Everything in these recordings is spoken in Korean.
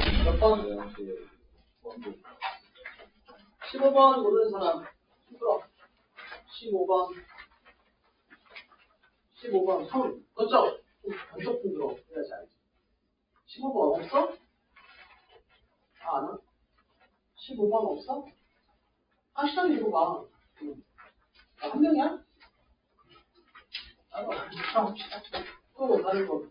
몇 번? 15번 모르는 사람 힘들어. 15번 손 그렇죠? 좀 번쩍 흔들어 그래야지 알지. 15번 없어? 안 와? 15번 없어? 한 시간 읽어봐. 한 명이야? 또 다른 거.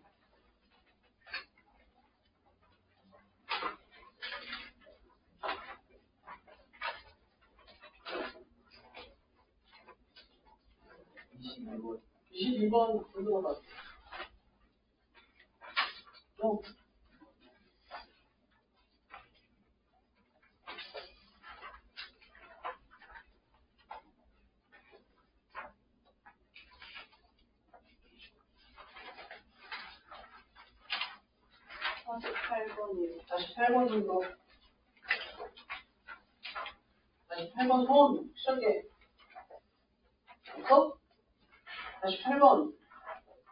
번 22번 들어봐. 또. 다시 8번 정도. 다시 8번 손 시작해. 없어? 다시 8번.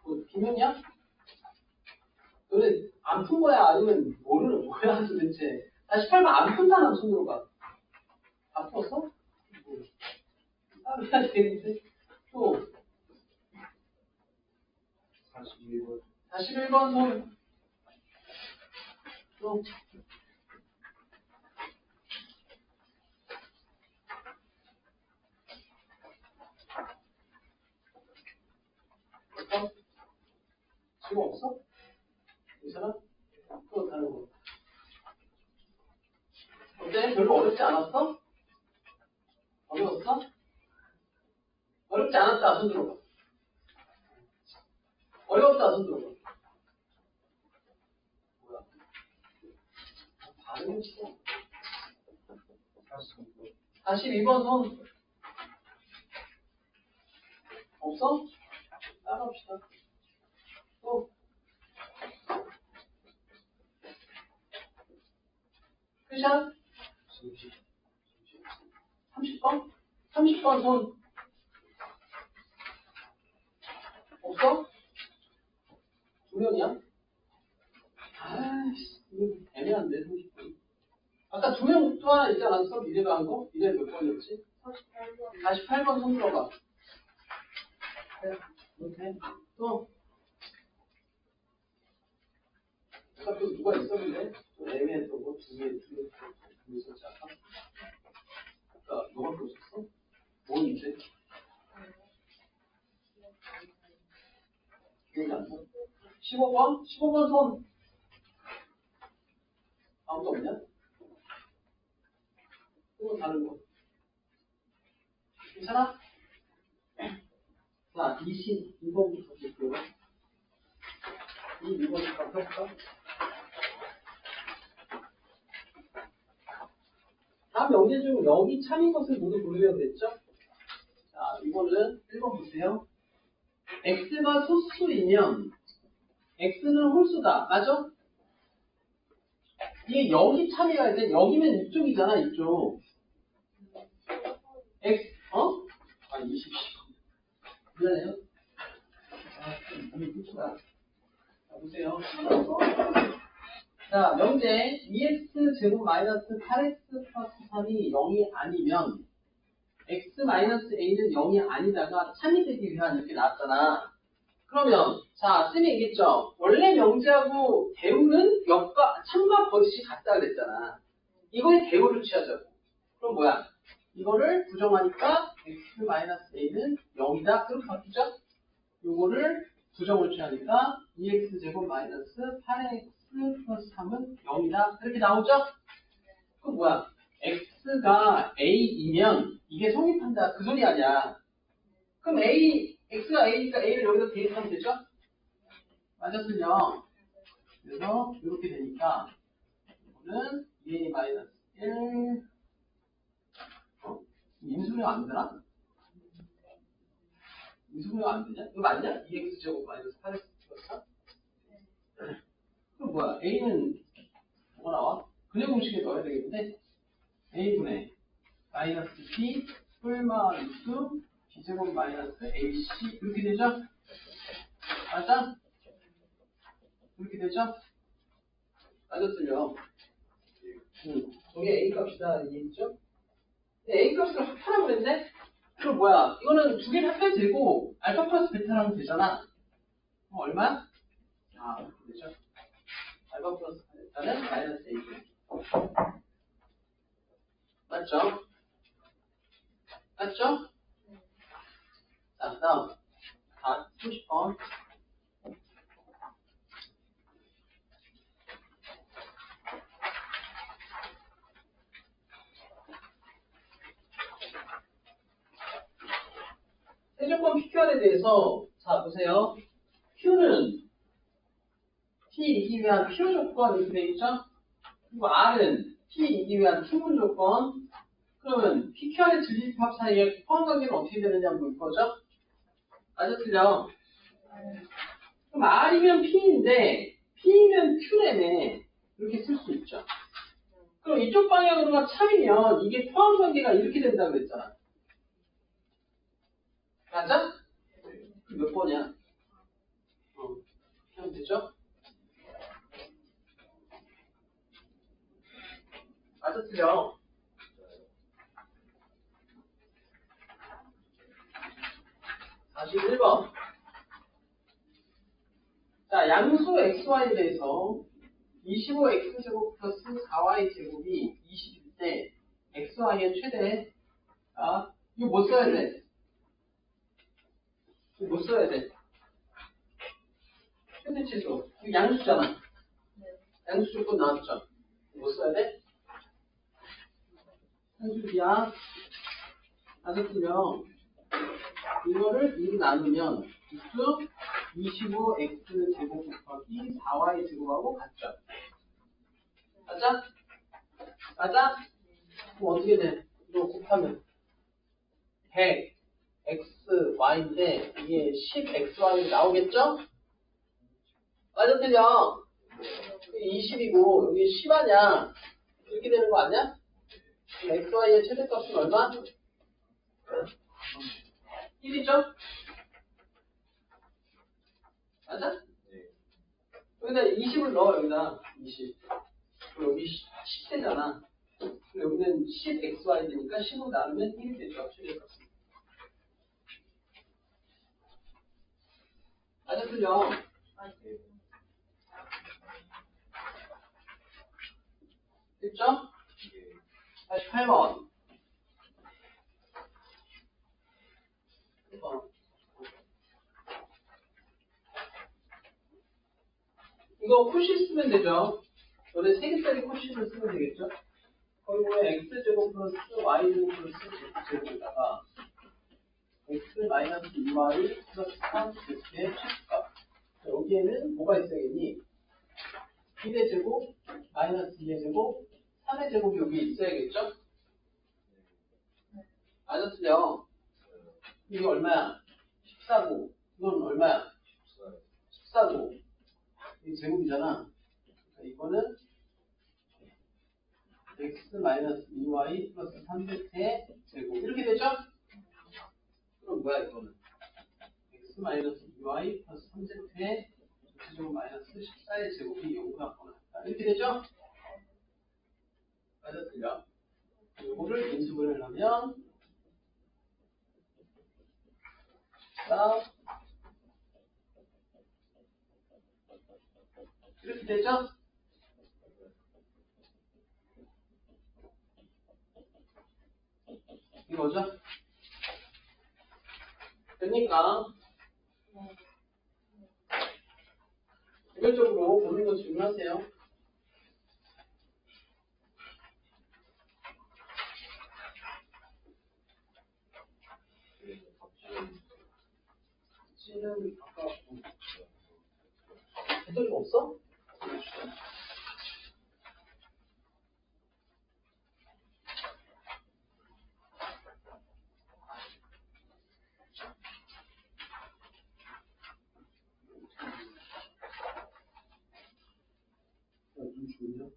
뭐 비명이야? 너네 안 푼 거야? 아니면 모르는 거야? 도대체. 다시 8번 안 푼다는 손으로 가. 안 풀었어? 따로 해야 되는데. 또. 41번. 41번 손. 또. 지금 없어? 괜찮아? 또 다른 거. 어때? 별로 어렵지 않았어? 어려웠어? 어렵지 않았다. 손 들어봐. 어려웠다. 손 들어봐. 뭐야? 반응이 치고. 42번 손. 없어? 따라합시다. 또. 끝이야? 30번? 30번 손. 없어? 두 명이야? 아이씨, 이거 애매한데, 30번. 아까 두 명 또 하나 있지 않았어? 미래가 한 거? 미래 몇 번이었지? 48번. 48번 손 들어봐. 네, 이렇게. 또. 아까 또 누가 있었는데? 좀 애매했던 거? 두 개 있었지, 아까? 아까 너가 또 있었어? 뭔 이제? 기억이 안 나? 15번? 15번 손. 아무도 없냐? 또 다른 거. 괜찮아? 자, 22번부터 볼게요. 22번부터 해볼까? 다음 명제 중 여기 참인 것을 모두 고르면 됐죠? 자, 이거는 1번 보세요. x가 소수이면 x는 홀수다. 맞아? 이게 여기 참여할 때 여기면 이쪽이잖아, 이쪽. x, 어? 아, 20. 미안해요. 자, 보세요. 자, 명제 2x 제곱 마이너스 8x 플러스 3이 0이 아니면 x 마이너스 a는 0이 아니다가 참이 되기 위한 이렇게 나왔잖아. 그러면 자, 쌤이 얘기했죠. 원래 명제하고 대우는 역과 참과 거짓이 같다 그랬잖아. 이거의 대우를 취하자고. 그럼 뭐야? 이거를 부정하니까 x 마이너스 a는 0이다. 그렇게 바꾸자. 요거를 부정을 취하니까 2x 제곱 마이너스 8x 플러스 3은 0이다. 그렇게 나오죠? 그럼 뭐야? x가 a이면 이게 성립한다. 그 소리 아니야. 그럼 x가 a니까 a를 여기다 대입하면 되죠? 맞았으면 그래서 이렇게 되니까 이거는 2a 마이너스 1 인수분해 안 되나? 인수분해 안 되냐? 이거 맞냐? 2x 제곱 마이너스 8x 플러스 3? 그럼 뭐야? a는 뭐가 나와? 근해 공식에 넣어야 되겠는데 a분의 마이너스 b 뿔마 루트 b제곱 마이너스 ac 이렇게 되죠? 맞아? 이렇게 되죠? 맞았으면 저게 A 값이다. 이게 있죠? A 값을 합하라고 그랬네? 그럼 뭐야? 이거는 두 개를 합해도 되고, 알파 플러스 베타를 하면 되잖아. 그럼 얼마? 아, 그렇죠? 알파 플러스 베타는 마이너스 A. 맞죠? 맞죠? 자, 다음. 30번. 세조건 PQR에 대해서, 자, 보세요. Q는 P2기 위한 필요 조건 이렇게 돼 있죠? 그리고 R은 P2기 위한 충분 조건. 그러면 PQR의 진리집합 사이에 포함 관계는 어떻게 되느냐 볼 거죠? 맞아, 틀려? 그럼 R이면 P인데, P면 Q래네. 이렇게 쓸 수 있죠. 그럼 이쪽 방향으로만 참이면 이게 포함 관계가 이렇게 된다고 그랬잖아. 맞아? 몇 번이야? 하면 되죠? 맞아, 틀려? 41번. 자, 양수 XY에 대해서 25X제곱 플러스 4Y제곱이 20일 때 XY의 최대. 아, 이거 뭐 써야 돼? 이거 뭐 써야 돼? 최대치수. 이거 양수잖아. 양수 조건 나왔죠? 뭐 써야 돼? 한수비야. 맞았으면 이거를 2로 나누면 수 25X제곱 곱하기 4Y제곱하고 같죠? 맞아? 맞아? 그럼 어떻게 돼? 이거 곱하면 100 XY인데 이게 10XY 나오겠죠? 맞아, 틀려? 20이고 여기 10 아냐? 이렇게 되는 거 아니야? 그럼 XY의 최대값은 얼마? 1이죠? 맞아? 여기다 20을 넣어, 여기다 20. 그럼 여기 10대잖아. 여기는 10XY 되니까 10으로 나누면 1이 되죠, 최대값은. 맞아, 틀려? 됐죠? 48번. 이거 코시 쓰면 되죠? 너네 3개짜리 코시를 쓰면 되겠죠? 거기 보면 x제곱 플러스 y제곱 플러스 z제곱에다가 x 마이너스 2y 플러스 3z의 최소값. 여기에는 뭐가 있어야겠니? 1의 제곱, 마이너스 2의 제곱, 3의 제곱이 여기 있어야겠죠? 맞아, 틀려? 이게 얼마야? 14고. 이건 얼마야? 14고. 이게 제곱이잖아. 그러니까 이거는 x 마이너스 2y 플러스 3z의 제곱. 이렇게 되죠? 그럼 뭐야, 이거는? x 마이너스 2y 플러스 3z의 제곱 마이너스 14의 제곱이 0보다 같다. 이렇게 되죠? 맞아, 틀려? 이거를 인수분해를 하면 14 이렇게 되죠? 이거죠? 그러니까 개별적으로 보는 거 질문하세요. C는 아까 배터리가 없어? 좀 졸려?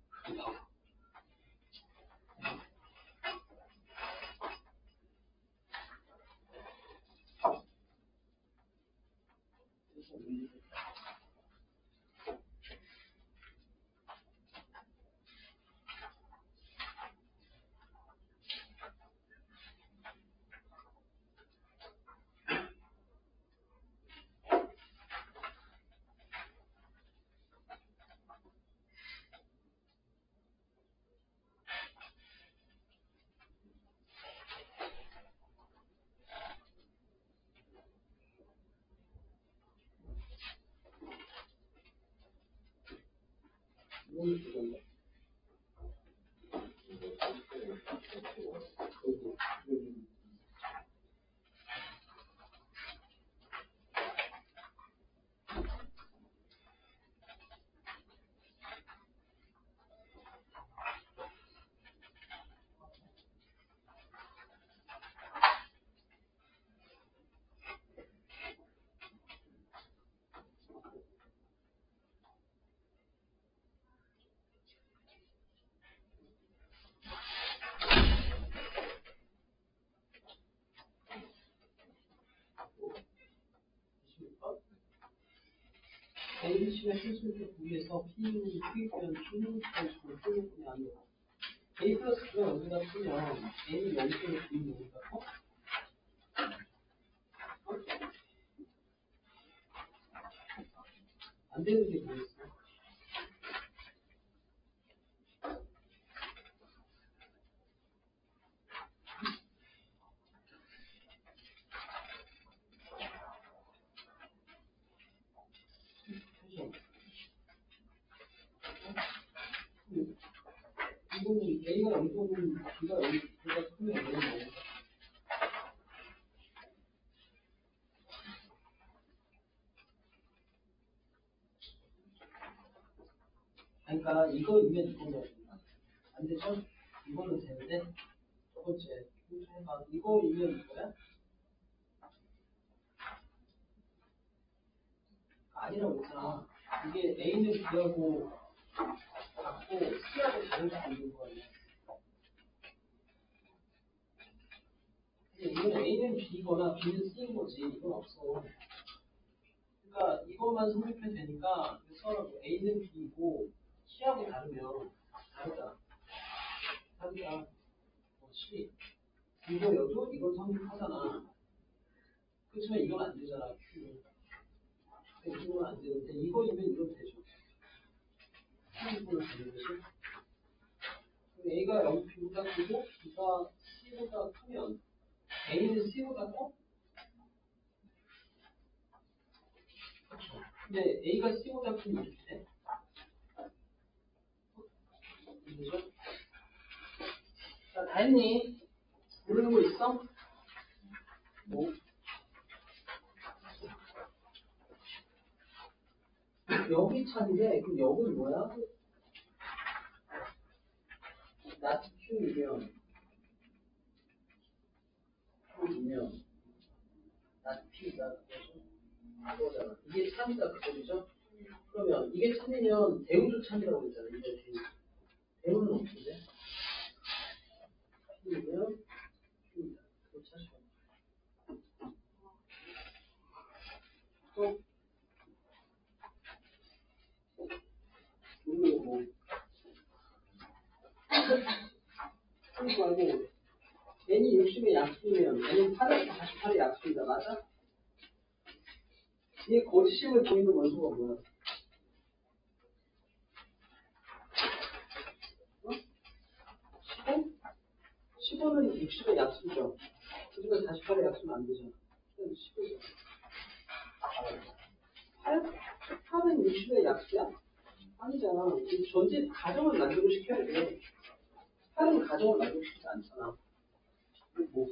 오늘 주던데. A비심의 실수를 구해서 P는 투입된 Q는 Q는 아니고 A 플러스 Q가 여기다 쓰면 A는 0점에 Q는 여기다 써? 안 되는 게 뭐였어? 이거는 A가 0점은 B가 0점보다 크면 A는 뭐야? 그러니까 이거이면 이거가 안 되죠? 이거는 되는데 첫 번째 해봐. 이거이면 이거야? 아니라고 했잖아. 이게 A는 B하고 같고 C하고 다른 게 아닌 거 아니야? 이건 A는 B거나 B는 C인 거지. 이건 없어. 그러니까 이것만 성립해도 되니까 그래서 A는 B이고 C하고 다르면 다르다. 다르다. C. 이거여도 이건 성립하잖아. 그렇지만 이건 안 되잖아. Q. 이건 안 되는데 이거이면 이건 되죠. Q는 되는 것이. A가 0B보다 크고 B가 C보다 크면 A는 C보다 커? 그렇죠. 근데 A가 C보다 크면 이렇게 돼? 그죠? 자, 다 했니? 모르는 거 있어? 뭐? 여기 차인데 그럼 여기는 뭐야? not Q이면 Q이면 not P가 그거잖아. 이게 참이다 그거죠? 그러면 이게 참이면 대우도 참이라고 그랬잖아. 이게 대우는 어떻게 돼? Q이면 Q이다. 그거 찾으면 또 이거 뭐 그러지 말고 n이 60의 약수면 n은 8에서 48의 약수이다. 맞아? 이 거짓심을 보이는 원소가 뭐야? 어? 15? 15는 60의 약수죠. 그러니까 48의 약수는 안 되잖아. 15죠. 8은 60의 약수야? 아니잖아. 전제 가정을 만들고 시켜야 돼. 8은 가정을 만들고 싶지 않잖아. 그리고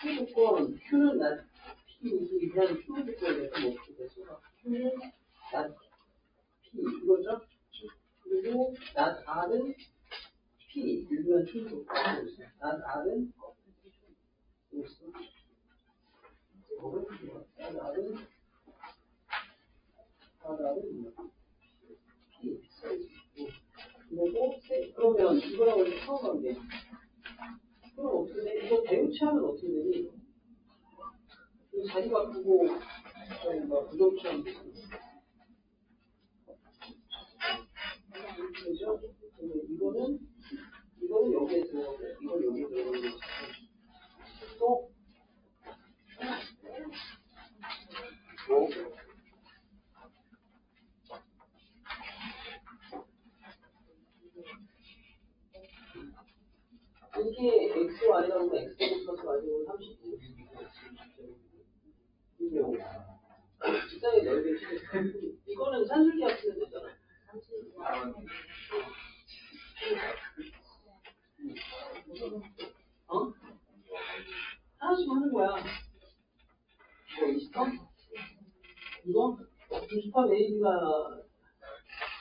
Q 조건, Q는 난 P, 그냥 Q 조건에 좀 어떻게 돼서 Q는 난 P, 이거죠? 그리고 난 R은 P, 유리한 Q 조건이 있어요. 난 R은 있어. 난 R은 뭐야? P, 그리고 그러면 이거랑 우리 처음 관계. 그럼 어떻게 돼? 이거 대우치하면 어떻게 되니? 자리 바꾸고 뭐 부동처럼 되죠? 이거는 여기에 들어가고 이건 여기에 들어가는 거죠. 또 뭐? 이게 XY라고 하면 X 플러스 Y는 35. 이게 직장의 넓이 이거는 산술기하 쓰면 되잖아. 어? 하나씩 하는 거야. 이거 20번? 이거? 분집합 B가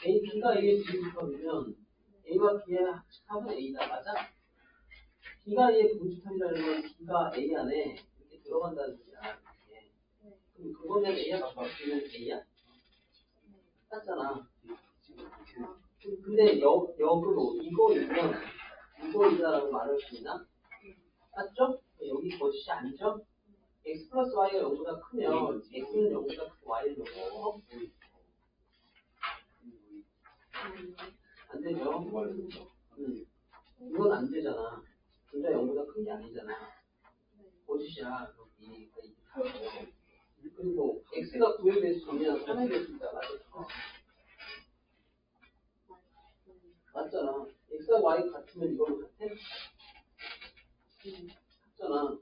A의 분집합이면 A와 B의 합은 A다. 맞아? B가 A의 분집합이라는 건 B가 A 안에 이렇게 들어간다는 소리야. 그럼 그거는 A야? B는 A야? 맞잖아. 근데 역으로 이거이다라고 말할 수 있나? 맞죠? 여기 거짓이 아니죠? x 플러스 y가 0보다 크면 x는 0보다 크고 y는 0. 안 되죠? 이건 안 되잖아. 둘 다 0보다 큰 게 아니잖아. 거짓이야. 여기 그리고 x가 9에 대해서면 3에 대해서니까 맞았어. 맞잖아. x가 y 같으면 이걸로 같아? 같잖아.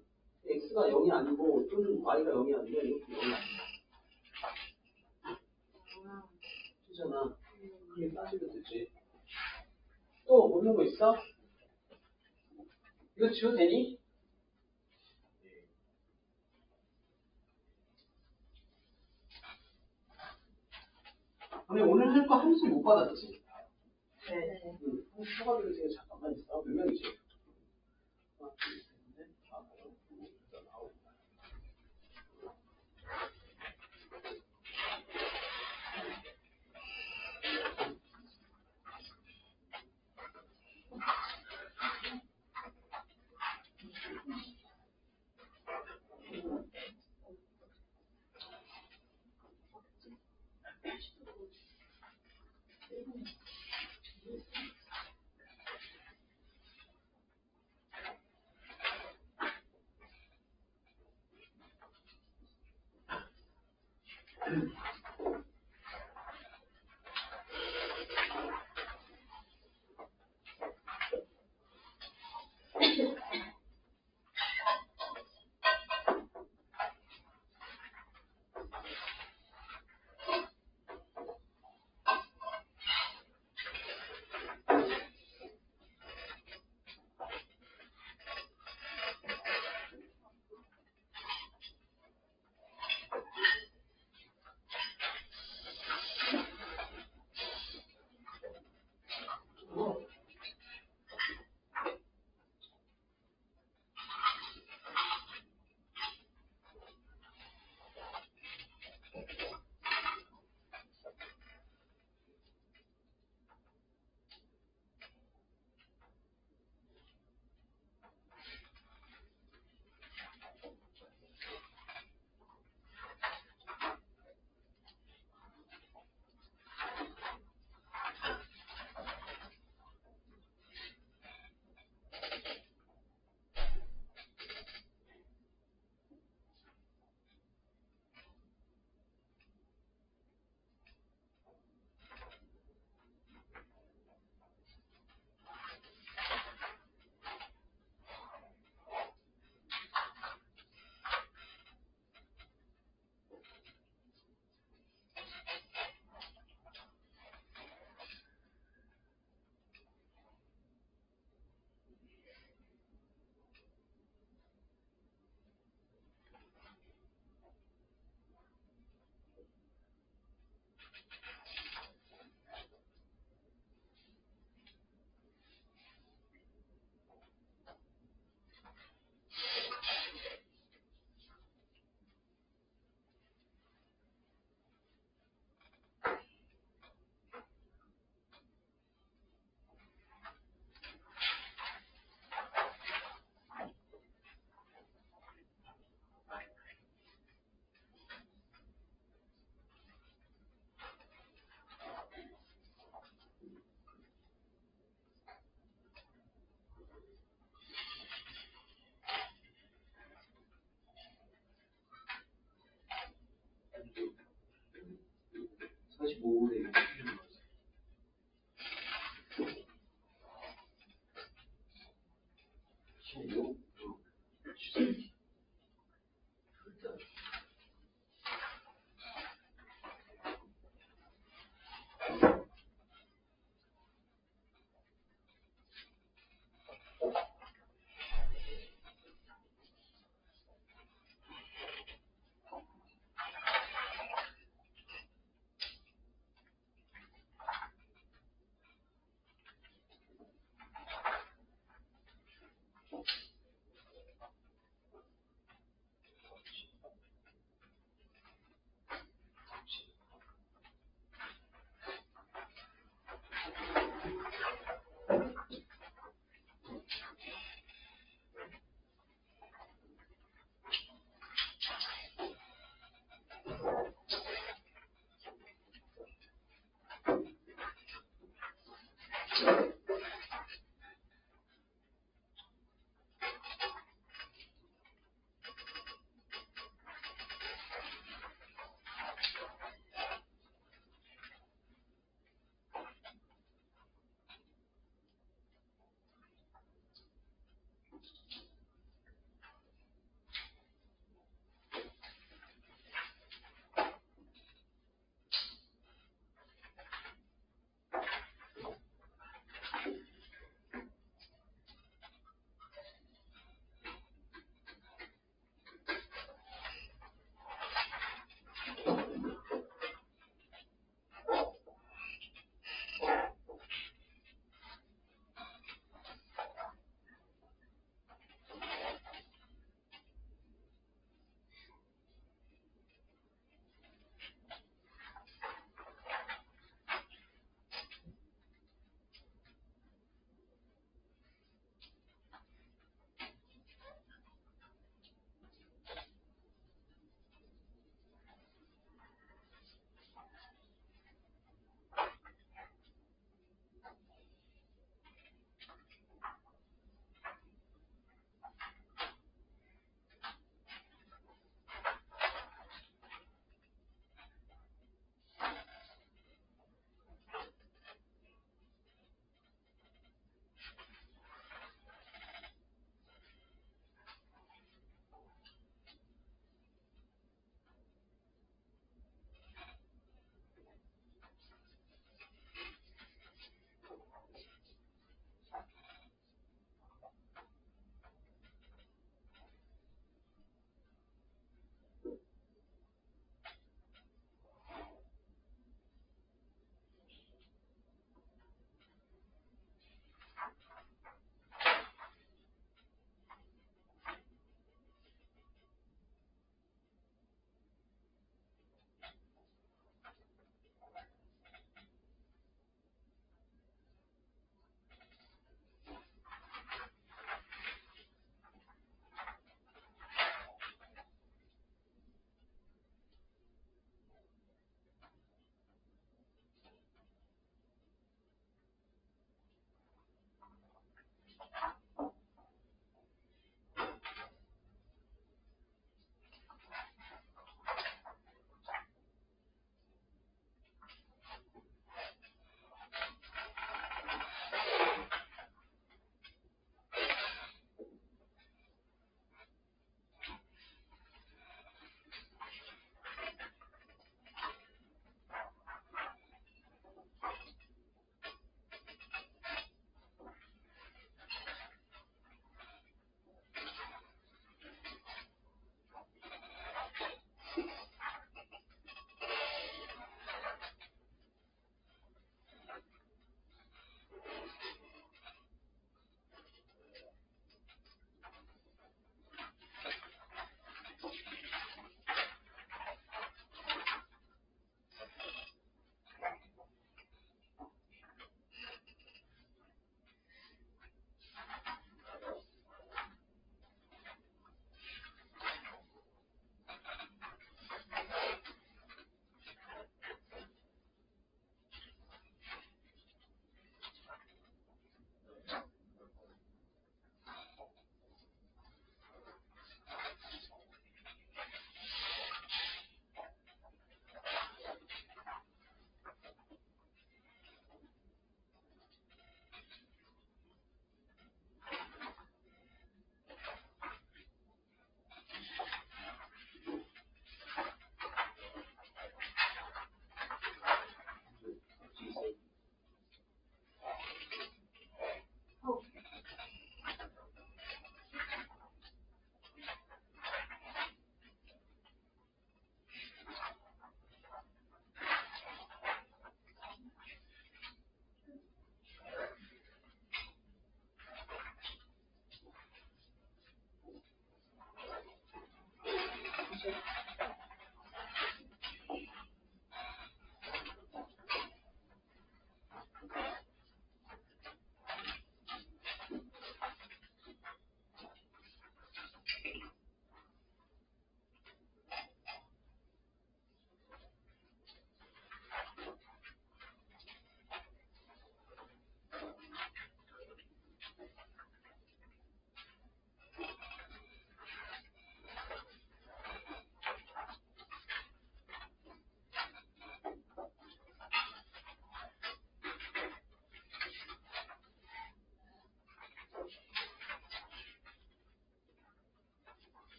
x가 0이 아니고 또는 y가 0이 아니면 이것도 0이 아니야. 그잖아. 그게 따지면 되지. 또 모르는 거 있어? 이거 지워도 되니? 근데 오늘 할 거 한시 못 받았지? 네. 사과들이 되게 잠깐만 있어. 몇 명이지?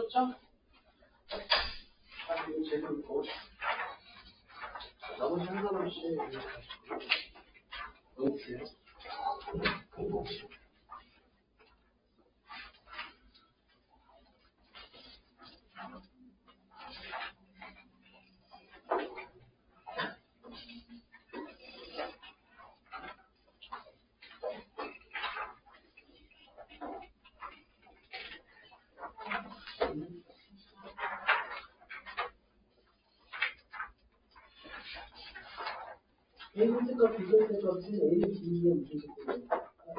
풀었죠? 아, 이거 제대로 고 나머지 한 사람씩 넣어주세요. A분 뜻값, B분 뜻값은 A는 B이면 무슨 뜻이에요?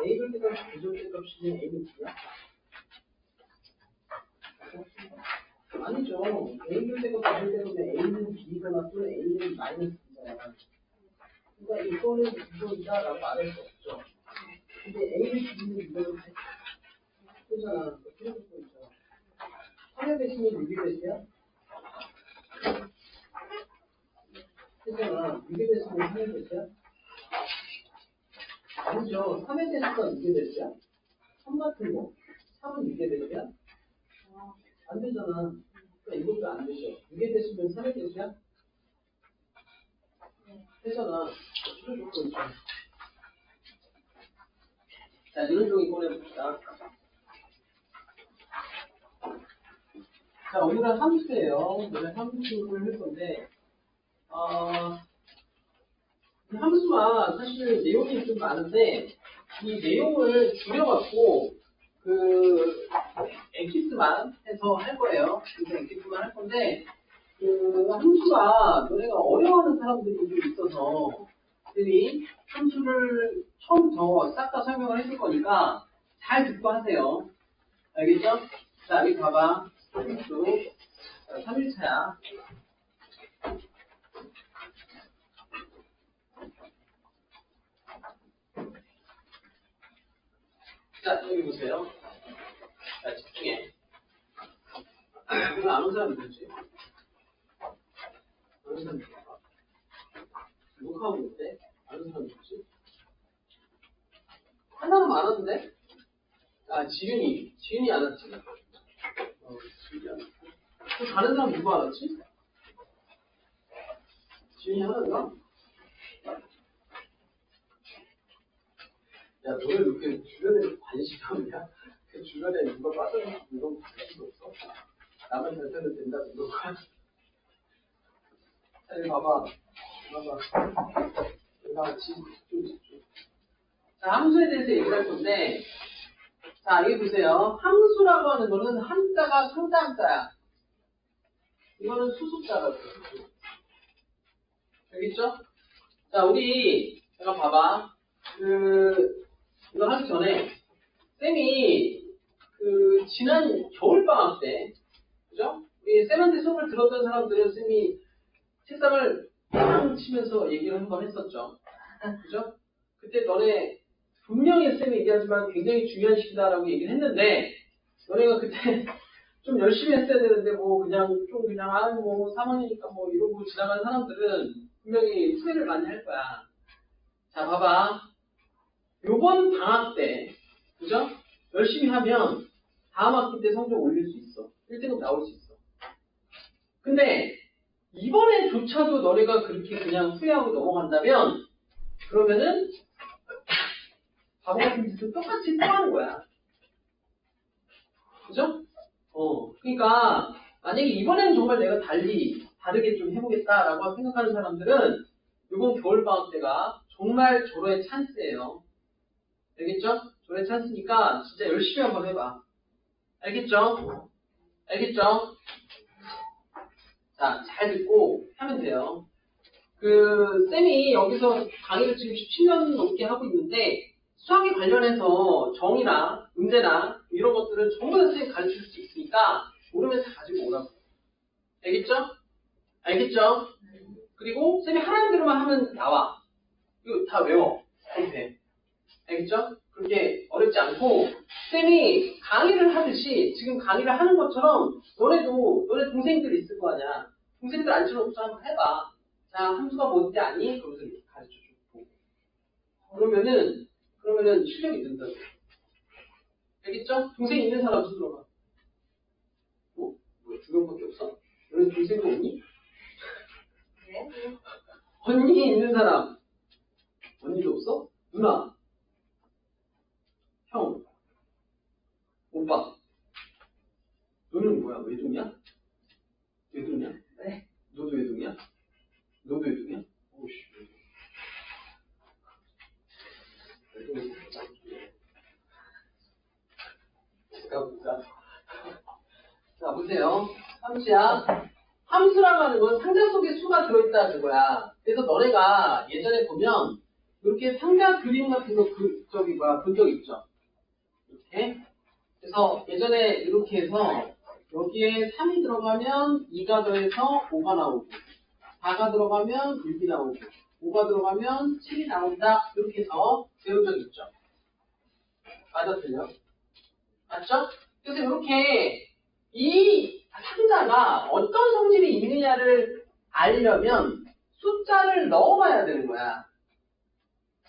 A분 뜻값, B분 뜻값이 A는 B야? 아니죠. A분 뜻값, B분 뜻값은 A는 B거나 또는 A는 마이너스 B잖아. 그러니까 이거는 이거이다라고 말할 수 없죠. 근데 A는 B는 이거는 되잖아. 그런 거 있잖아. 3의 배수는 6의 배수야? 되잖아. 6의 배수는 3의 배수야? 아니죠. 3의 배수가 6의 배수야? 3 같은 거. 3은 6의 배수야? 안 되잖아. 그러니까 이것도 안 되죠. 6의 배수면 3의 배수야? 되잖아. 이런 조건 있죠. 자, 이런 종이 꺼내봅시다. 자, 오늘은 함수예요. 오늘 함수를 할 건데, 이 함수가 사실 내용이 좀 많은데, 이 내용을 줄여갖고, 엑기스만 해서 할 거예요. 그래서 엑기스만 할 건데, 함수가 너네가 어려워하는 사람들이 좀 있어서, 선생님이 함수를 처음부터 싹 다 설명을 해줄 거니까, 잘 듣고 하세요. 알겠죠? 자, 여기 봐봐. 함수. 3일차야. 자, 여기 보세요. 자, 집중해. 이거 아는 사람 누구지? 아는 사람 누구야? 녹화하고 있는데? 아는 사람 누구지? 하나는 많았는데? 아, 지윤이. 지윤이 안 왔지? 지윤이 안 왔고. 또 다른 사람 누구 안 왔지? 지윤이 하나인가? 야, 너네 왜 이렇게 주변에 관심이 없냐? 그 주변에 누가 빠져나가서 이런 거 관심도 없어? 나만 잘 살면 된다고 이런 거야? 자, 여기 봐봐. 여기가 집중. 자, 함수에 대해서 얘기할 건데, 자, 여기 보세요. 함수라고 하는 거는 한자가 상자한자야. 이거는 수숫자라고 해요. 알겠죠? 자, 우리, 제가 봐봐. 이거 하기 전에, 쌤이, 지난 겨울방학 때, 그죠? 우리 쌤한테 수업을 들었던 사람들은 쌤이 책상을 팡 치면서 얘기를 한 번 했었죠. 그죠? 그때 너네, 분명히 쌤이 얘기하지만 굉장히 중요한 시기다라고 얘기를 했는데, 너네가 그때 좀 열심히 했어야 되는데, 좀 그냥, 3학년이니까 이러고 지나간 사람들은 분명히 후회를 많이 할 거야. 자, 봐봐. 요번 방학 때, 그죠? 열심히 하면 다음 학기 때 성적 올릴 수 있어. 1등급 나올 수 있어. 근데 이번에조차도 너네가 그렇게 그냥 후회하고 넘어간다면 그러면은 바보 같은 짓을 똑같이 또 하는 거야. 그죠? 그러니까 만약에 이번에는 정말 내가 다르게 좀 해보겠다라고 생각하는 사람들은 이번 겨울방학 때가 정말 졸업의 찬스예요. 알겠죠? 졸업의 찬스니까 진짜 열심히 한번 해봐. 알겠죠? 알겠죠? 자, 잘 듣고 하면 돼요. 쌤이 여기서 강의를 지금 17년 넘게 하고 있는데, 수학에 관련해서 정의나 문제나 이런 것들은 전부 다 쌤이 가르쳐 줄 수 있으니까, 모르면 다 가지고 오라고. 알겠죠? 알겠죠? 그리고 쌤이 하라는 대로만 하면 나와. 이거 다 외워. 그럼 돼. 알겠죠? 그렇게 어렵지 않고, 쌤이 강의를 하듯이 지금 강의를 하는 것처럼 너네도 너네 동생들 있을 거 아니야. 동생들 앉혀놓고서 한번 해봐. 자, 함수가 뭔지 아니? 그러면서 이렇게 가르쳐주고. 그러면은 실력이 는다고. 알겠죠? 동생 있는 사람 손 들어봐. 너 두 명밖에 없어? 너는 동생도 없니? 네. 언니 있는 사람. 언니도 없어? 누나. 형. 오빠. 너는 뭐야? 외동이야? 외동이야? 네. 너도 외동이야? 너도 외동이야? 오씨. 외동이 보자. 자, 보세요. 함수야. 함수라고 하는 건 상자 속에 수가 들어있다는 거야. 그래서 너네가 예전에 보면 이렇게 상자 그림 같은 거 본 적 있죠? 이렇게. 그래서 예전에 이렇게 해서 여기에 3이 들어가면 2가 더해서 5가 나오고 4가 들어가면 6이 나오고 5가 들어가면 7이 나온다. 이렇게 해서 배운 적 있죠? 맞아, 틀려? 맞죠? 그래서 이렇게 이 상자가 어떤 성질이 있느냐를 알려면 숫자를 넣어봐야 되는 거야.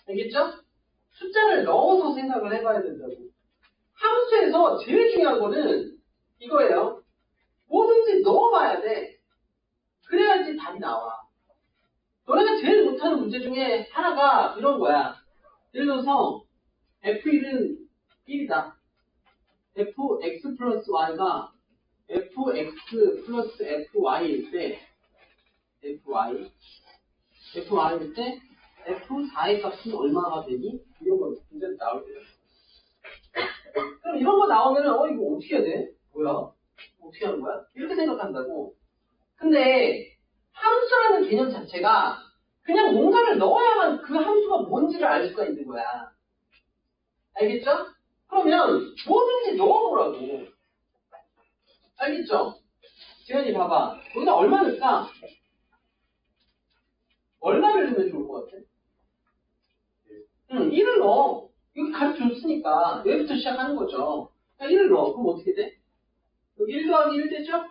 알겠죠? 숫자를 넣어서 생각을 해봐야 된다고. 함수에서 제일 중요한 거는 이거예요. 뭐든지 넣어봐야 돼. 그래야지 답이 나와. 너네가 제일 못하는 문제 중에 하나가 이런 거야. 예를 들어서 f1은 1이다. fx 플러스 y가 fx 플러스 fy일 때 fy일 때 f4의 값은 얼마가 되니? 이런 거 문제 나올 때요. 그럼 이런 거 나오면은 이거 어떻게 해야 돼? 뭐야? 어떻게 하는 거야? 이렇게 생각한다고. 근데 함수라는 개념 자체가 그냥 뭔가를 넣어야만 그 함수가 뭔지를 알 수가 있는 거야. 알겠죠? 그러면 뭐든지 넣어보라고. 알겠죠? 지현이 봐봐. 여기다 얼마 넣을까? 얼마를 넣으면 좋을 것 같아? 1을 넣어. 여기 가르쳐줬으니까 여기부터 시작하는 거죠. 1을 넣어. 그럼 어떻게 돼? 여기 1 더하기 1 되죠?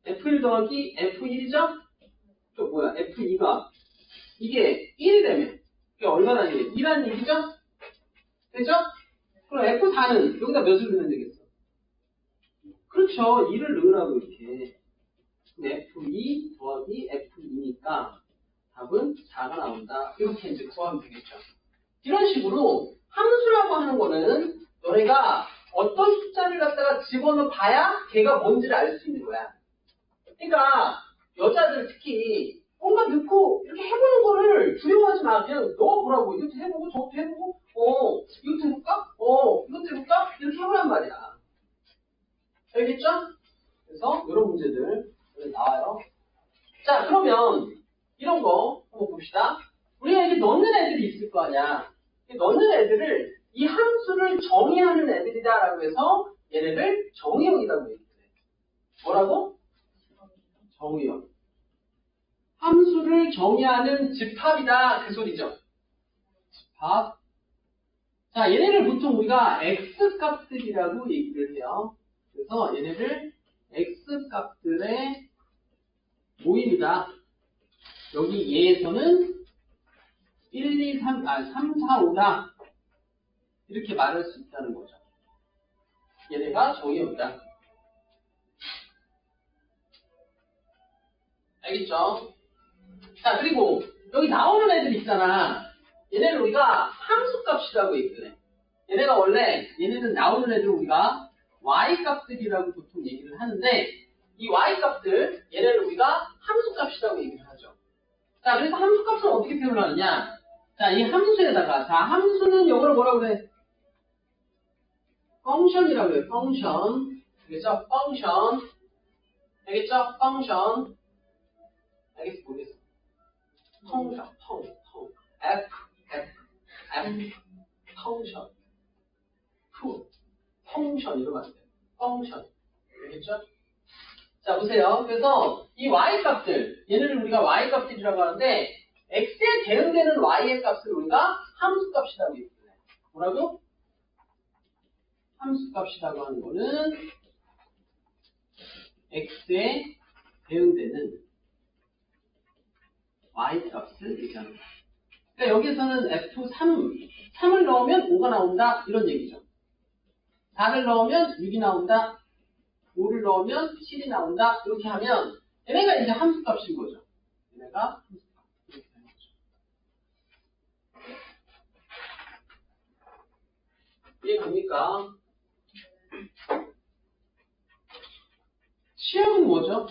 F1 더하기 F1이죠? 또 뭐야? F2가 이게 1이라며. 이게 얼마나 이게 2라는 얘기죠? 되죠? 그럼 F4는 여기다 몇을 넣으면 되겠어? 그렇죠. 2를 넣으라고 이렇게. F2 더하기 F2니까 답은 4가 나온다. 이렇게 이제 구하면 되겠죠. 이런 식으로 함수라고 하는 거는 너네가 어떤 숫자를 갖다가 집어넣어 봐야 걔가 뭔지를 알 수 있는 거야. 그러니까 여자들 특히 뭔가 넣고 이렇게 해보는 거를 두려워하지 마. 그냥 넣어보라고. 이것도 해보고 저것도 해보고 이것도 해볼까? 이것도 해볼까? 이렇게 해보란 말이야. 알겠죠? 그래서 이런 문제들 나와요. 자, 그러면 이런 거 한번 봅시다. 우리가 이렇게 넣는 애들이 있을 거 아니야. 넣는 애들을 이 함수를 정의하는 애들이다라고 해서 얘네를 정의형이라고 얘기해. 뭐라고? 정의형. 함수를 정의하는 집합이다. 그 소리죠. 집합. 자, 얘네를 보통 우리가 x값들이라고 얘기를 해요. 그래서 얘네를 x값들의 모임이다. 여기 얘에서는 1, 2, 3, 3, 4, 5다. 이렇게 말할 수 있다는 거죠. 얘네가 정의형이다. 알겠죠? 자, 그리고 여기 나오는 애들 있잖아. 얘네를 우리가 함수값이라고 얘기를 해. 얘네가 원래 얘네는 나오는 애들 우리가 y값들이라고 보통 얘기를 하는데 이 y값들 얘네를 우리가 함수값이라고 얘기를 하죠. 자, 그래서 함수값은 어떻게 표현하느냐? 자, 이 함수에다가 함수는 영어로 뭐라고 그래? 펑션이라고 해요. 펑션. 알겠죠? 펑션. 알겠죠? 펑션. 알겠어? 모르겠어? 펑션. F. 펑션. 펑션 이러면 안 돼요. 펑션. 알겠죠? 자, 보세요. 그래서 이 y값들, 얘네를 우리가 y값들이라고 하는데 x에 대응되는 y의 값을 우리가 함수값이라고 얘기해요. 뭐라고? 함수값이라고 하는 거는 x에 대응되는 y값을 얘기하는 거예요. 그러니까 여기서는 F3을 넣으면 5가 나온다 이런 얘기죠. 4를 넣으면 6이 나온다. 5를 넣으면 7이 나온다. 이렇게 하면 얘네가 이제 함수값인 거죠. 얘네가 함수값. 이렇게 되는 거죠. 이해갑니까? 치역은 뭐죠?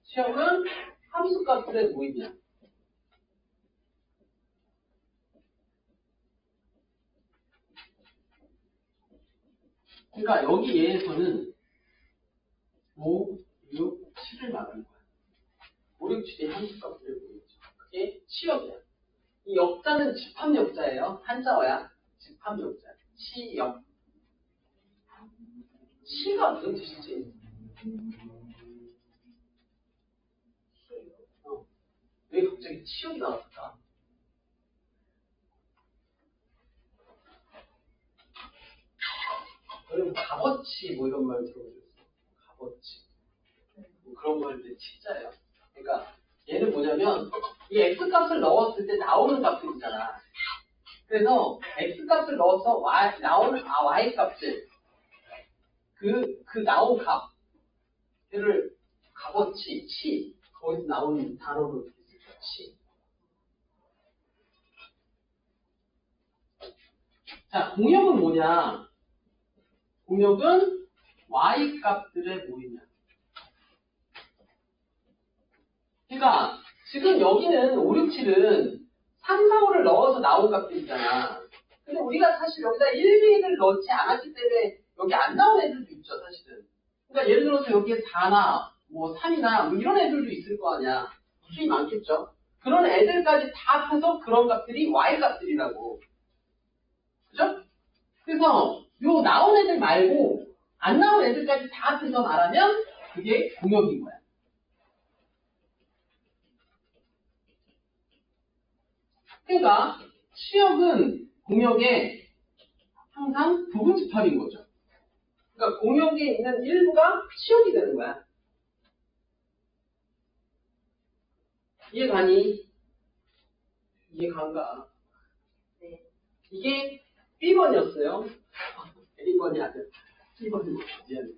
치역은 함수값들의 모임이야. 그러니까 여기 얘에서는 5, 6, 7을 말하는 거야. 5, 6, 7이 함수값들의 모임이죠. 그게 치역이야. 이 역자는 집합역자예요. 한자어야. 집합역자. 치역. 치가 무슨 뜻이지? 왜 갑자기 치역이 나왔을까? 여러분 값어치 뭐 이런 말 들어보셨어요? 값어치 뭐 그런 거 할 때 치자예요. 그러니까 얘는 뭐냐면 이 x값을 넣었을 때 나오는 값들이잖아. 그래서 x값을 넣어서 나오는 y값들 그 나온 값들을 값어치, 치 거기서 나오는 단어로 쓰죠. 치. 자, 공역은 뭐냐? 공역은 y값들의 모임이야. 그러니까 지금 여기는 5, 6, 7은 3, 4, 5를 넣어서 나온 값들이잖아. 근데 우리가 사실 여기다 1, 2를 넣지 않았기 때문에 여기 안 나온 애들도 있죠, 사실은. 그러니까 예를 들어서 여기에 4나 뭐 3이나 뭐 이런 애들도 있을 거 아니야. 수이 많겠죠. 그런 애들까지 다 합해서 그런 값들이 y값들이라고. 그죠? 그래서 요 나온 애들 말고 안 나온 애들까지 다 합해서 말하면 그게 공역인 거야. 그러니까 치역은 공역의 항상 부분 집합인 거죠. 그러니까 공역에 있는 일부가 치역이 되는 거야. 이해가니? 이해간가? 네. 이게 B번이었어요. A번이 아니라 B번이 미안해.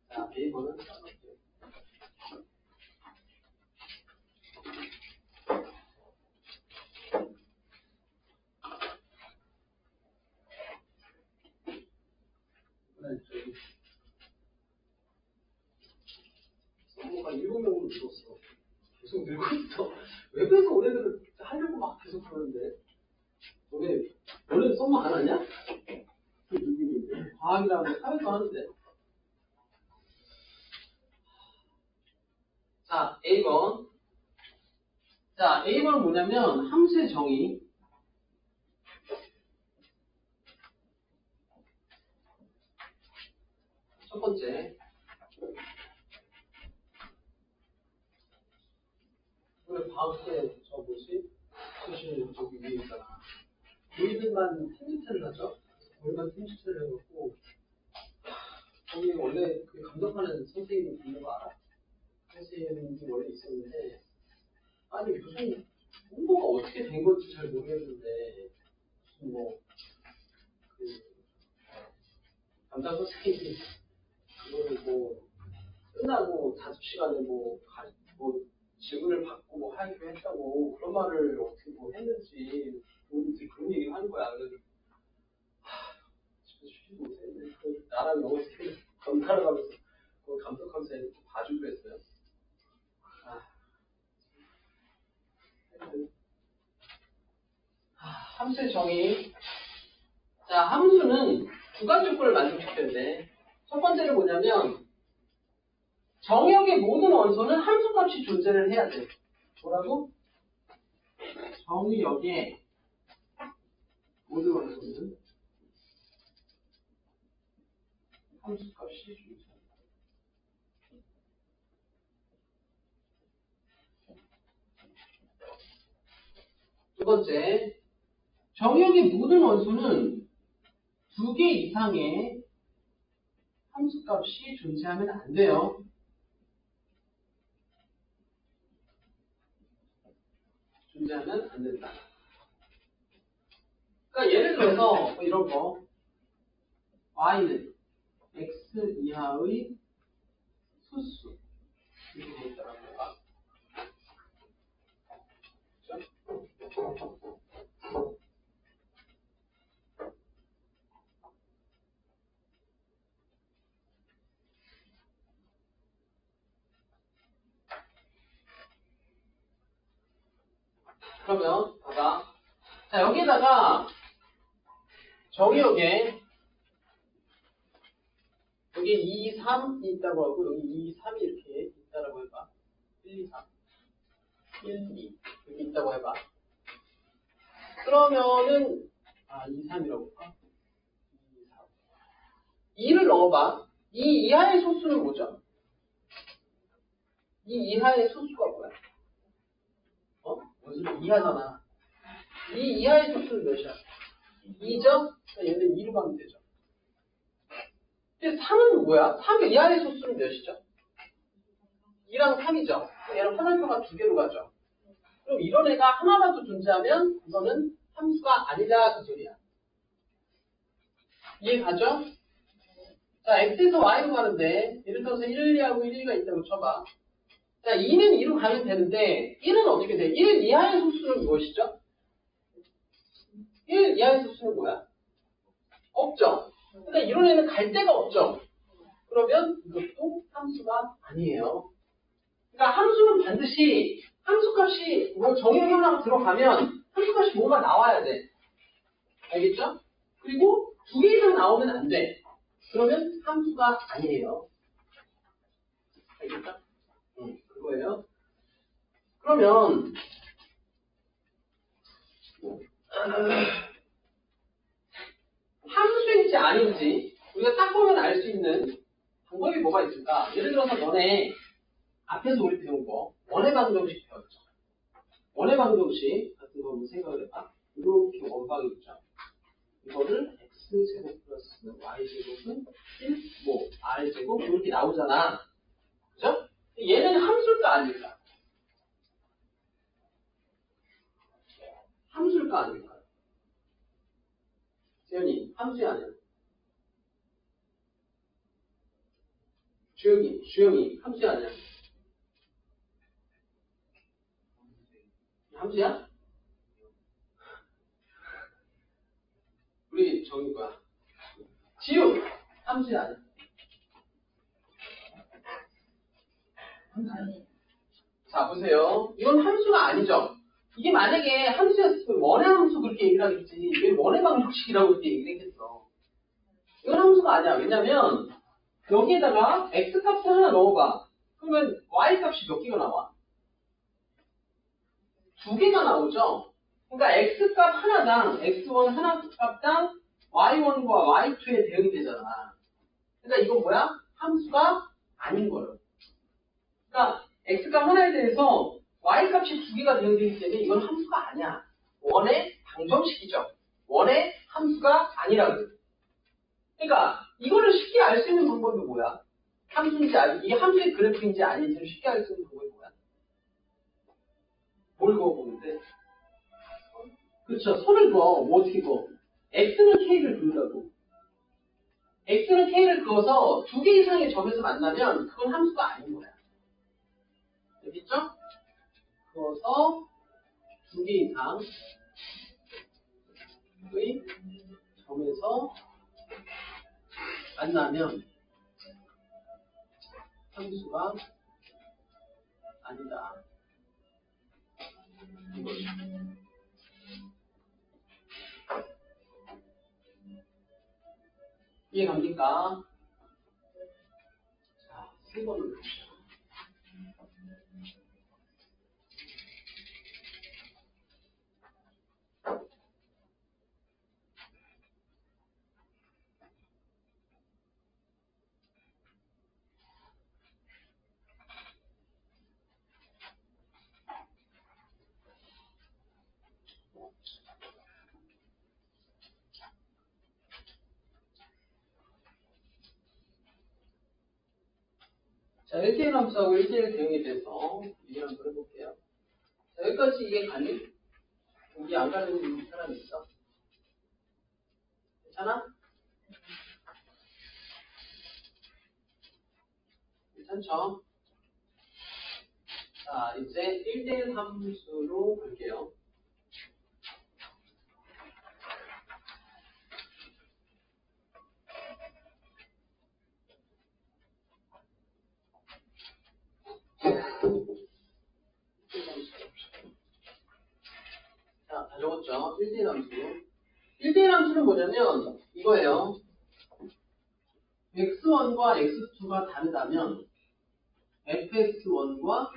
자, A번은 써볼게요. 저기 성우가 7명으로 들었어. 계속 늘고 있어. 왜 그래서 올해들은 하려고 막 계속 그러는데. 원래 성우 안 하냐? 과학이라고 하면서 하는데. 자, A번. 자, A번은 뭐냐면 함수의 정의. 첫 번째. 오늘 방학 때 저 뭐지? 수실 저기 위에 있잖아. 저희들만 팀주체를 하죠? 저희만 팀주체를 해놓고 거기 원래 그 감독하는 선생님이 있는 거 알아? 선생님이 원래 있었는데 아니 무슨 홍보가 어떻게 된 건지 잘 모르겠는데 무슨 뭐그 담당 선생님이 그거를 뭐 끝나고 자습 시간에 뭐 질문을 받고 뭐 하기로 했다고 그런 말을 어떻게 뭐 했는지 모르겠지 그런 얘기를 하는 거야. 그래서 집에서 쉬지 못했는데 나랑 영어 스킬 검사를 하면서 그 감독하면서 이렇게 봐주기로 했어요. 함수의 정의. 자, 함수는 두 가지 조건을 만족시켜야 돼. 첫 번째는 뭐냐면 정역의 모든 원소는 함수값이 존재를 해야 돼. 뭐라고? 정역의 모든 원소는 함수값이 존재한다. 두 번째, 정역의 모든 원소는 2개 이상의 함수값이 존재하면 안 돼요. 존재하면 안 된다. 그러니까 예를 들어서 뭐 이런 거 y는 x 이하의 수수 이렇게 돼 있다라고 해봐. 그렇죠? 그러면 봐봐. 자 여기다가 정의역에 여기 2, 3이 있다고 하고 여기 2, 3이 이렇게 있다라고 해봐. 1, 2, 3 1, 2 여기 있다고 해봐. 그러면은 2, 3이라고 볼까? 2, 3 2를 넣어봐. 이 이하의 소수는 뭐죠? 이 이하의 소수가 뭐야? 무슨 이하잖아. 이 이하의 소수는 몇이야? 2죠? 얘는 2로 가면 되죠. 근데 3은 뭐야? 3 이하의 소수는 몇이죠? 2랑 3이죠. 얘는 화살표가 두 개로 가죠. 그럼 이런 애가 하나라도 존재하면 이거는 함수가 아니다 그 소리야. 이해 가죠? 자, x에서 y로 가는데 예를 들어서 1, 2하고 1, 2가 있다고 쳐봐. 자, 2는 2로 가면 되는데 1은 어떻게 돼? 1 이하의 소수는 무엇이죠? 1 이하의 소수는 뭐야? 없죠. 그러니까 이런 애는 갈 데가 없죠. 그러면 이것도 함수가 아니에요. 그러니까 함수는 반드시 함수값이 뭐 정의역에 하나 들어가면 함수값이 뭐가 나와야 돼. 알겠죠? 그리고 두 개 이상 나오면 안 돼. 그러면 함수가 아니에요. 알겠죠? 그거예요. 그러면 함수인지 아닌지 우리가 딱 보면 알 수 있는 방법이 뭐가 있을까? 예를 들어서 너네 앞에서 우리 배운 거 원의 방정식 배웠죠. 원의 방정식 같은 거 한번 생각을 해봐. 이렇게 원방이 있죠. 이거를 x제곱 플러스 y제곱은 1, 뭐 r제곱 이렇게 나오잖아. 그죠? 얘는 함수일까 아닐까? 함수일까 아닐까? 재현이 함수야 아니야? 주영이 함수야 아니야? 함수야? 우리 정이 뭐야? 지우 함수야 아니야? 자 보세요. 이건 함수가 아니죠. 이게 만약에 함수였으면 원의 함수 그렇게 얘기를 하겠지. 왜 원의 방정식이라고 그렇게 얘기를 했겠어. 이건 함수가 아니야. 왜냐면 여기에다가 x값을 하나 넣어봐. 그러면 y값이 몇 개가 나와? 두 개가 나오죠. 그러니까 x값 하나당 x1 하나 값당 y1과 y2에 대응이 되잖아. 그러니까 이건 뭐야? 함수가 아닌 거예요. 그러니까 x값 하나에 대해서 y값이 두 개가 대응되기 때문에 이건 함수가 아니야. 원의 방정식이죠. 원의 함수가 아니라고. 그러니까 이거를 쉽게 알 수 있는 방법이 뭐야? 함수인지 이 함수의 그래프인지 아닌지를 쉽게 알 수 있는 방법이 뭐야? 뭘 그어보는데? 그렇죠. 손을 그어. 뭐 어떻게 그어? x는 k를 그으라고. x는 k를 그어서 두 개 이상의 점에서 만나면 그건 함수가 아닌 거야. 알겠죠? 그어서 두 개 이상의 점에서 만나면 함수가 아니다. 이거죠. 이해 갑니까? 자, 3번을 봅시다. 자, 1대1 함수하고 1대1 대응에 대해서 얘기 한번 해볼게요. 자, 여기까지 이해 가니? 이해 안 가는 사람 있어? 괜찮아? 괜찮죠? 자, 이제 1대1 함수로 볼게요. 자, 다 적었죠? 1대1 함수. 1대1 함수는 뭐냐면 이거예요. x1과 x2가 다르다면 fx1과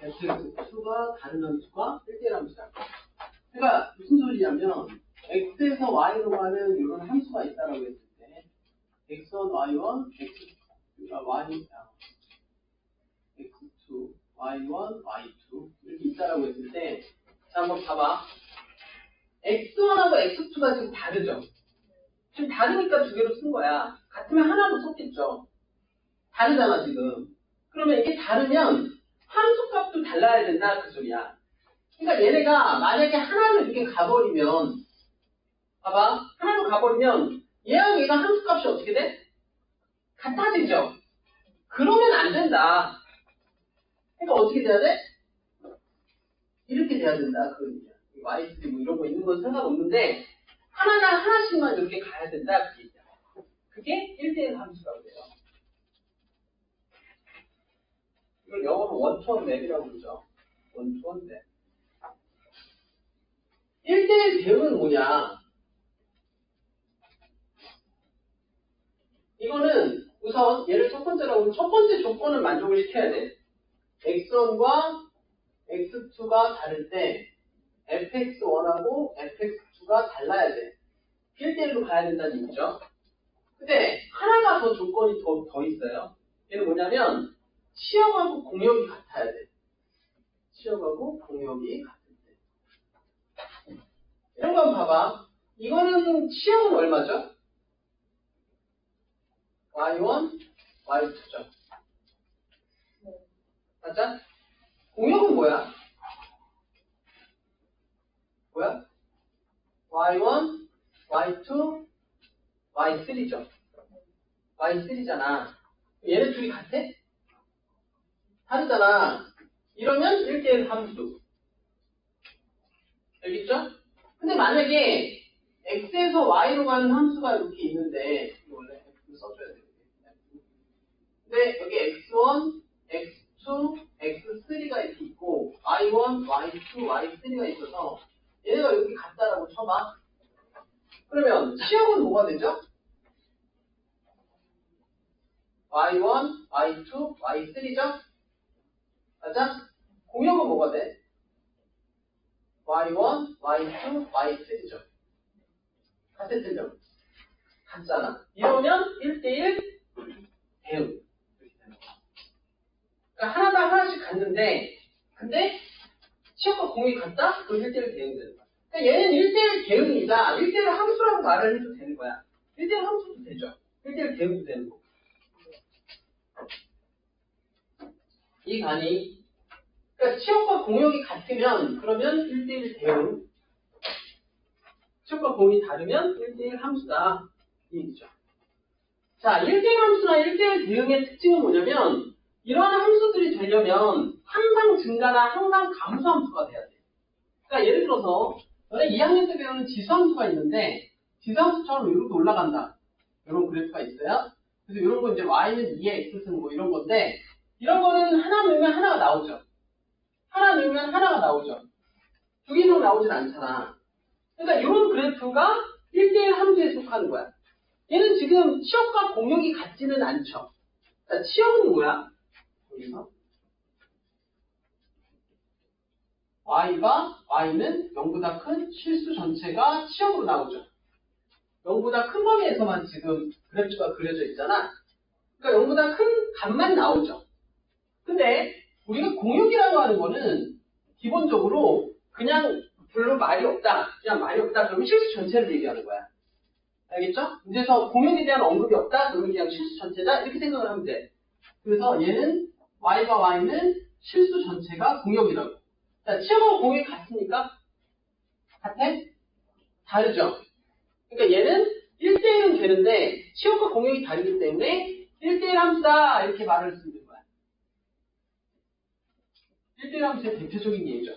fx2가 다른 함수가 1대1 함수다. 그러니까 무슨 소리냐면 x에서 y로 가는 이런 함수가 있다라고 했을 때 x1, y1, x2가 y, x2, y1, y2 이렇게 있다라고 했을 때 자, 한번 봐봐. x1하고 x2가 지금 다르죠? 지금 다르니까 두 개로 쓴 거야. 같으면 하나로 썼겠죠? 다르잖아, 지금. 그러면 이게 다르면 함수 값도 달라야 된다, 그 소리야. 그러니까 얘네가 만약에 하나로 이렇게 가버리면, 봐봐. 하나로 가버리면 얘하고 얘가 함수 값이 어떻게 돼? 같아지죠? 그러면 안 된다. 그러니까 어떻게 돼야 돼? 이렇게 돼야 된다, 그 얘기야. y3 뭐 이런 거 있는 건 상관없는데, 하나씩만 이렇게 가야 된다, 그 얘기야. 그게 1대1 함수라고 해요. 이걸 영어로 원투원 맵이라고 그러죠. 원투원 맵. 1대1 대응은 뭐냐? 이거는 우선 얘를 첫 번째라고 하면 첫 번째 조건을 만족을 시켜야 돼. x1과 x2가 다를 때 fx1하고 fx2가 달라야 돼. 1대1로 가야 된다는 얘기죠. 근데 하나가 더 조건이 더 있어요. 얘는 뭐냐면 치역하고 공역이 같아야 돼. 치역하고 공역이 같을 때. 이런 거 한번 봐봐. 이거는 치역은 얼마죠? y1, y2죠. 맞아? 공역은 뭐야? 뭐야? y1, y2, y3죠. y3잖아. 얘네 둘이 같아? 다르잖아. 이러면 1대1 함수. 알겠죠? 근데 만약에 x에서 y로 가는 함수가 이렇게 있는데, 이거 원래 X 써줘야 되겠네. 근데 여기 x1, x2, x3가 이렇게 있고, y1, y2, y3가 있어서 얘네가 이렇게 같다라고 쳐봐. 그러면 치역은 뭐가 되죠? y1, y2, y3죠? 맞아? 공역은 뭐가 돼? y1, y2, y3죠. 같은 틀려. 같잖아. 이러면 1대1 대응. 그러니까 하나씩 갔는데, 근데 치역과 공역이 같다? 그럼 1대1 대응이 되는 거야. 그러니까 얘는 1대1 대응이다. 1대1 함수라고 말을 해도 되는 거야. 1대1 함수도 되죠. 1대1 대응도 되는 거고. 이 간이 그러니까 치역과 공역이 같으면 그러면 1대1 대응, 치역과 공역이 다르면 1대1 함수다 이 얘기죠. 자, 1대1 함수나 1대1 대응의 특징은 뭐냐면 이러한 함수들이 되려면 항상 증가나 항상 감소 함수가 돼야 돼. 그러니까 예를 들어서 너네 2학년 때 배우는 지수함수가 있는데 지수함수처럼 이렇게 올라간다. 이런 그래프가 있어요. 그래서 이런 거 이제 y는 2의 x승 뭐 이런 건데 이런 거는 하나 넣으면 하나가 나오죠. 하나 넣으면 하나가 나오죠. 두 개 이상 나오진 않잖아. 그러니까 이런 그래프가 1대1 함수에 속하는 거야. 얘는 지금 치역과 공역이 같지는 않죠. 자, 치역은 뭐야? 여기서 y는 0보다 큰 실수 전체가 치역으로 나오죠. 0보다 큰 범위에서만 지금 그래프가 그려져 있잖아. 그러니까 0보다 큰 값만 나오죠. 근데 우리가 공역이라고 하는 거는 기본적으로 그냥 별로 말이 없다. 그냥 말이 없다. 그러면 실수 전체를 얘기하는 거야. 알겠죠? 그래서 공역에 대한 언급이 없다. 그러면 그냥 실수 전체다. 이렇게 생각을 하면 돼. 그래서 얘는 y과 y는 실수 전체가 공역이라고. 자, 치역하고 공역이 같습니까? 같아? 다르죠? 그러니까 얘는 되는데 시험과 공역이 다르기 때문에 1대1 함수다 이렇게 말을 쓰는 거야. 1대1 함수의 대표적인 예죠.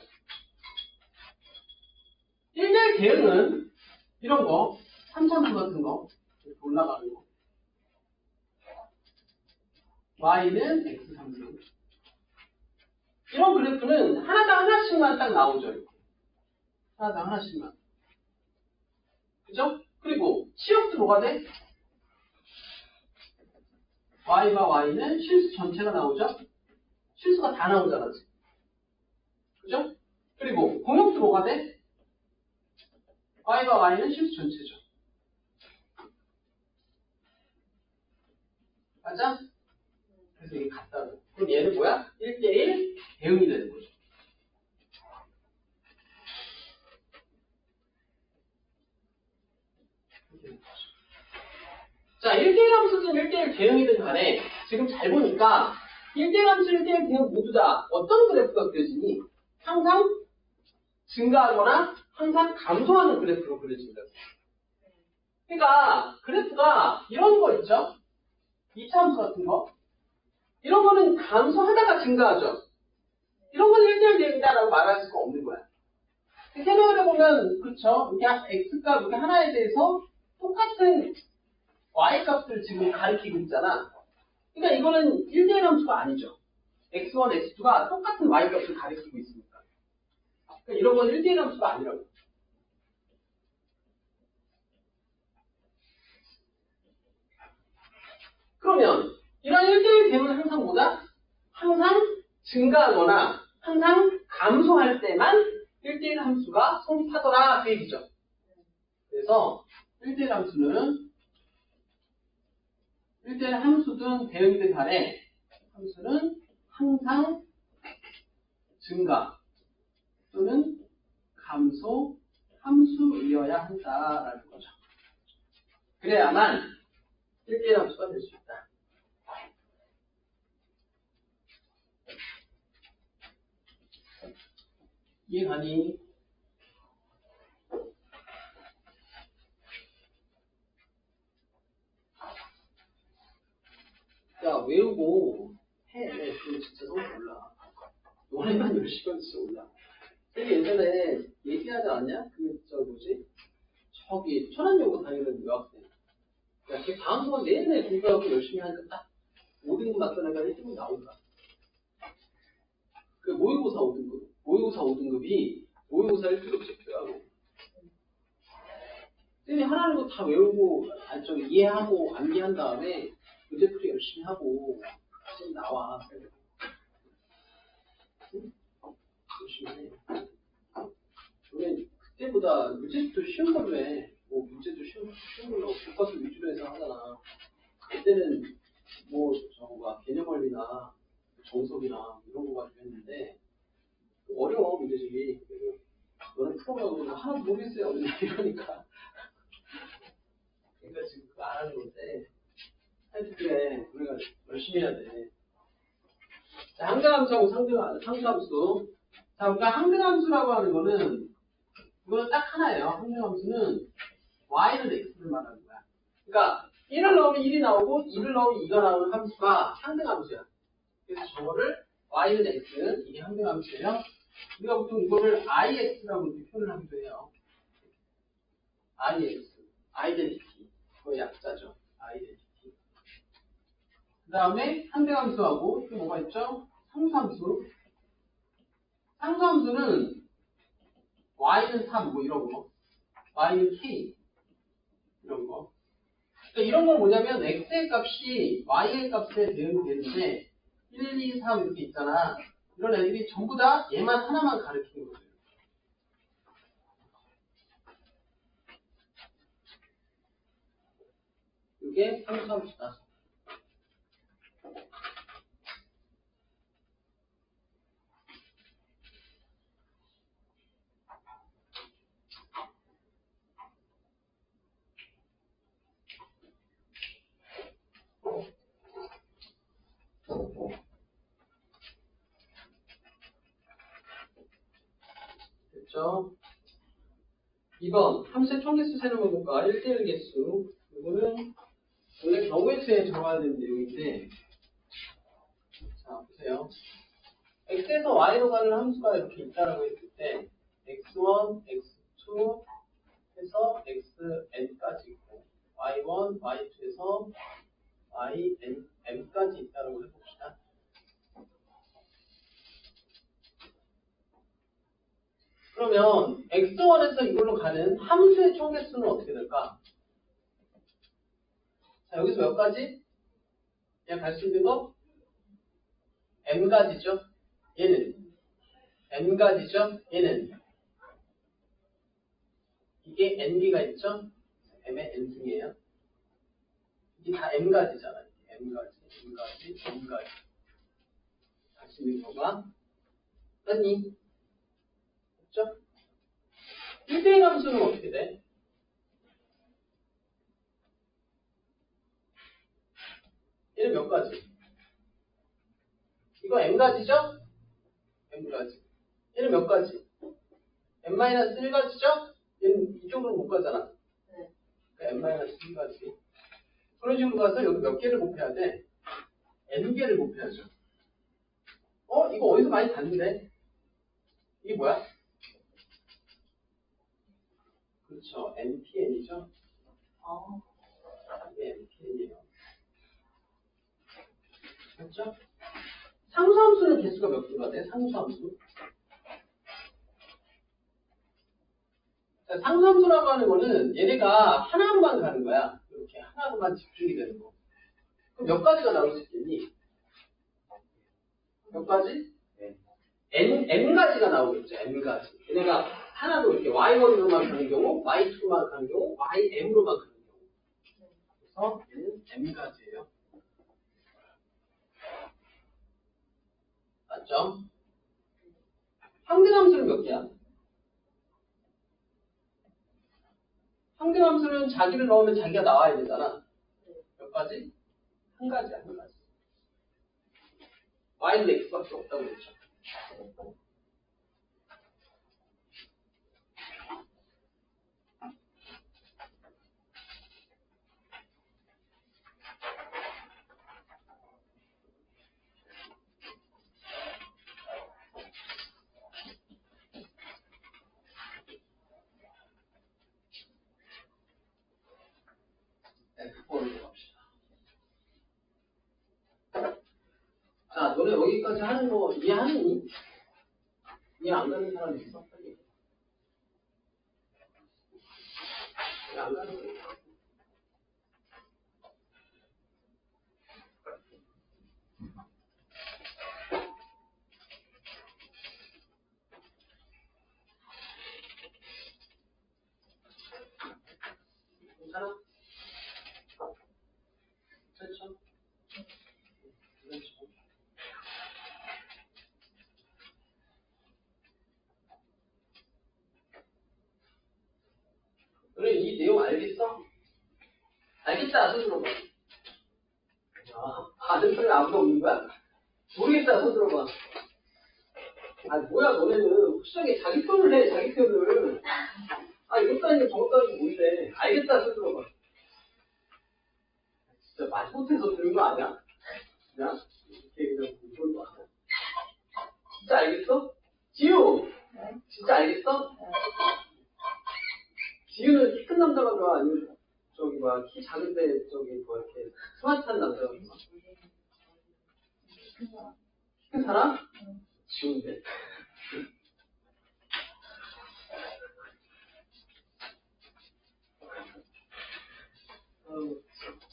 1대1 대응은 이런 거, 3참수 같은 거, 이렇게 올라가는 거. y는 x3승. 이런 그래프는 하나당 하나씩만 딱 나오죠. 이렇게. 하나당 하나씩만. 그죠? 그리고 치역도 뭐가 돼? y와 y는 실수 전체가 나오죠? 실수가 다 나오잖아. 지금. 그죠? 그리고 공역도 뭐가 돼? y와 y는 실수 전체죠. 맞아? 그래서 이게 같다고. 그럼 얘는 뭐야? 1대1 대응이 되는 거죠. 자, 1대1 함수든 1대1 대응이든 간에 지금 잘 보니까 1대1 함수, 1대1 대응 모두 다 어떤 그래프가 그려지니? 항상 증가하거나 항상 감소하는 그래프로 그려진다. 그러니까 그래프가 이런 거 있죠? 2차 함수 같은 거. 이런 거는 감소하다가 증가하죠. 이런 건 1대1 대응이다라고 말할 수가 없는 거야. 생각을 해보면 그렇죠. 이게 x값 이렇게 하나에 대해서 똑같은 y값을 지금 가리키고 있잖아. 그러니까 이거는 1대1 함수가 아니죠. x1, x2가 똑같은 y값을 가리키고 있으니까. 그러니까 이런 건 1대1 함수가 아니라고. 그러면 이런 1대1 대응은 항상 뭐다? 항상 증가하거나 항상 감소할 때만 1대1 함수가 성립하더라 그 얘기죠. 그래서 1대1 함수는 1대1 함수든 대응이든 간에 함수는 항상 증가 또는 감소 함수이어야 한다라는 거죠. 그래야만 1대1 함수가 될 수 있다. 이해가니? 야, 외우고 해. 근데 진짜 너무 몰라. 너네만 열심히 하면 진짜 몰라. 되게 예전에 얘기하지 않냐? 뭐지? 저기, 천안여고 다니는 여학생. 야, 걔 다음 동안 내내 공부하고 열심히 하니까 딱 5등급 맞던 애가 1등급 나온다. 그 모의고사 5등급. 모의고사 5등급이 모의고사 1등급 제표하고. 쌤이 하라는 거 다 외우고, 이해하고, 암기한 다음에 문제풀이 열심히 하고, 쌤 나와. 응? 열심히 해. 너네 그때보다 문제도 쉬운 걸로 해. 뭐 문제도 쉬운 걸로 교과서 위주로 해서 하잖아. 그때는 개념 원리나 정석이나 이런 거 가지고 했는데 어려워 문제집이. 그리고 너는 풀어가고 하나도 모르겠어요 이러니까. 그러니까 지금 그거 안 하는 건데 하여튼 그래 우리가 열심히 해야 돼. 자, 항등함수하고 상등함수. 자, 그러니까 항등함수라고 하는 거는 이거는 딱 하나예요. 항등함수는 y는 x를 말하는 거야. 그러니까 1을 넣으면 1이 나오고 2를 넣으면 2가 나오는 함수가 항등함수야. 그래서 저거를 y는 x, 이게 항등함수예요. 우리가 보통 이거를 ix라고 이렇게 표현을 하기도 해요. ix, 아이덴티티. 그거 약자죠. 아이덴티티. 그 다음에 항등함수하고 또 뭐가 있죠? 상수함수. 상수함수는 y는 3, 뭐 이런 거. y는 k. 이런 거. 그러니까 이런 건 뭐냐면 x의 값이 y의 값에 대응이 되는데 1, 2, 3 이렇게 있잖아. 이런 애들이 전부 다 얘만 하나만 가리키는 거죠. 이게 상수함수다. 됐죠? 2번 함수의 총개수 세는 방법과 1대1 개수 이거는 원래 경우의 수에 들어가야 되는 내용인데, 자 보세요. x에서 y로 가는 함수가 이렇게 있다라고 했을 때 x1, x2 해서 xn까지 있고 y1, y2에서 ynm까지 있다라고 해봅시다. 그러면 x1에서 이걸로 가는 함수의 총 개수는 어떻게 될까? 자, 여기서 몇 가지? 그냥 갈 수 있는 거? m가지죠? 얘는 m가지죠? 얘는 이게 n개가 있죠? m의 n승이에요. 이게 다 m가지잖아요. m가지. 갈 수 있는 거가 아니 그렇죠? 1대1 함수는 어떻게 돼? 얘는 몇 가지? 이거 m가지죠? m가지. 얘는 몇 가지? m-1가지죠? 얘는 이쪽으로 못 가잖아. 그러니까 m-1가지. 그런 식으로 가서 여기 몇 개를 곱해야 돼? n개를 곱해야죠. 이거 어디서 많이 봤는데? 이게 뭐야? 그렇죠. npn이죠? 이게 npn이에요. 그렇죠? 상수함수는 개수가 몇 개가 돼? 상수함수. 자, 상수함수라고 하는 거는 얘네가 하나로만 가는 거야. 이렇게 하나로만 집중이 되는 거. 그럼 몇 가지가 나올 수 있겠니? 몇 가지? n가지가 나오겠죠. n가지. 얘네가 하나로 이렇게 y1으로만 가는 경우, y2로만 가는 경우, ym으로만 가는 경우. 그래서 얘는 m가지예요. 맞죠? 평균함수는 몇 개야? 평균함수는 자기를 넣으면 자기가 나와야 되잖아. 몇 가지? 한 가지야, 한 가지. y는 x밖에 없다고 그랬죠. F4로 갑시다. 자, 너네 여기까지 하는 거 이해하니? 이해 안 가는 사람 있어? 빨리. 이해 안 가는 거 있어? 괜찮아? 그렇죠? 그렇죠. 너네 이 내용 알겠어? 알겠다, 손 들어봐. 아는 소리 아무도 없는 거야? 모르겠다, 손 들어봐. 뭐야, 너네는 확실하게 자기 표현을 해, 자기 표현을. 이것도 아니고 저것도 아니고 뭔데. 알겠다, 손 들어봐. 진짜 마지못해서 들은 거 아니야? 그냥 이렇게 그냥 들은 거 아니야? 진짜 알겠어? 지우! 진짜 알겠어? 지우는 키 큰 남자가 좋아? 아니면 키 작은데 이렇게 스마트한 남자가 좋아? 키 큰 사람? 지우인데.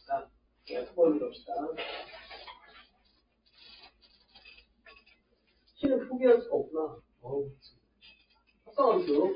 자, F1을 갑시다. 키는 포기할 수가 없구나. 합성함수.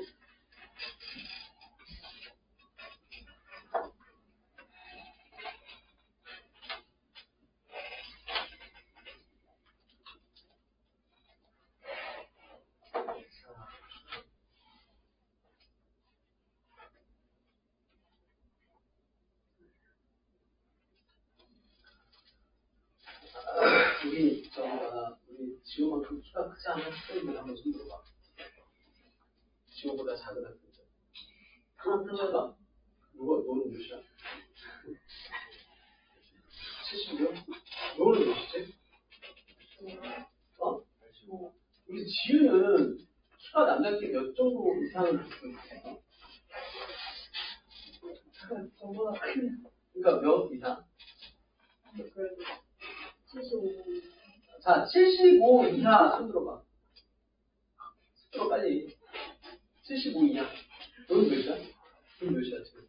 우리 지호만큼 키가 크지 않은 학생들 한번 손 들어봐. 지호보다 작은 학생들. 키가? 너는 몇이야? 70이요? 너는 몇이지? 어? 우리 지우는 키가 남자끼리 몇 정도 이상을 있어? 정보가 그러니까 몇 이상? 그래도 75. 자, 75 이하 손 들어봐. 손 들어 빨리. 75 이하. 너는 몇이야? 너는 몇이야 지금?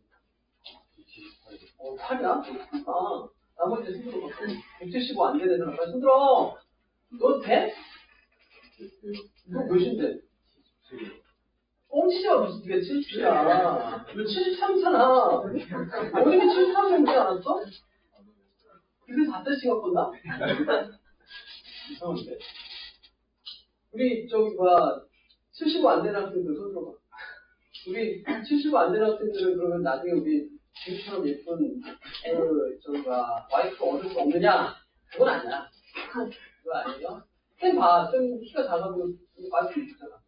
8이야? 그러니까 나머지 손 들어봐. 175 안 되는 사람 빨리 손 들어. 너 돼? 너 몇인데? 뻥치자 무슨 네가 70이야. 너 73잖아. 어떻게 73 넘지 않았어? 그래서 5시간 건다? 이상한데? 우리 저기 75 안 되는 학생들 손 들어봐. 우리 75 안 되는 학생들은 그러면 나중에 우리 지금처럼 예쁜 와이프 얻을 수 없느냐? 그건 아니야. 그거 아니에요? 쌤 봐. 쌤 키가 작아도 와이프 있잖아.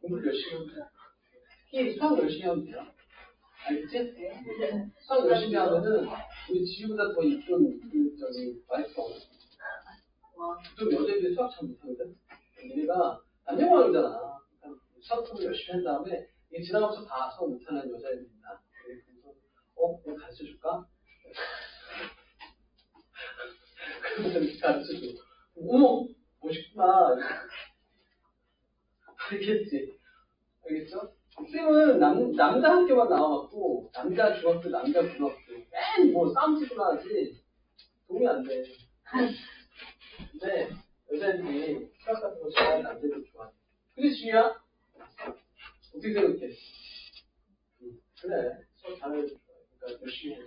공부를 열심히 하면 돼. 특히 수학 열심히 하면 돼요. 알겠지? 수학 열심히 하면은 우리 지우보다 더 이쁜 와이프가 얻을 수 있어. 좀 여자애들이 수학 잘 못하거든? 얘네가 남녀공학이잖아. 수학을 열심히 한 다음에 이게 지나가면서 다 수학 못하는 여자애들이 있다. 그래서 내가 가르쳐줄까? 그래서 이렇게 가르쳐줘. 어머! 멋있구나. 알겠지? 알겠죠? 쌤은 남자 학교만 나와갖고 남자 중학교, 남자 고등학교 맨 싸움 치고나 하지 도움이 안 돼. 근데 여자애들이 수학 같은 거 좋아하는 남자들 좋아해. 그게 중요야? 어떻게 생각해? 그래. 수학 잘하는 거 좋아해. 그러니까 열심히 해줘.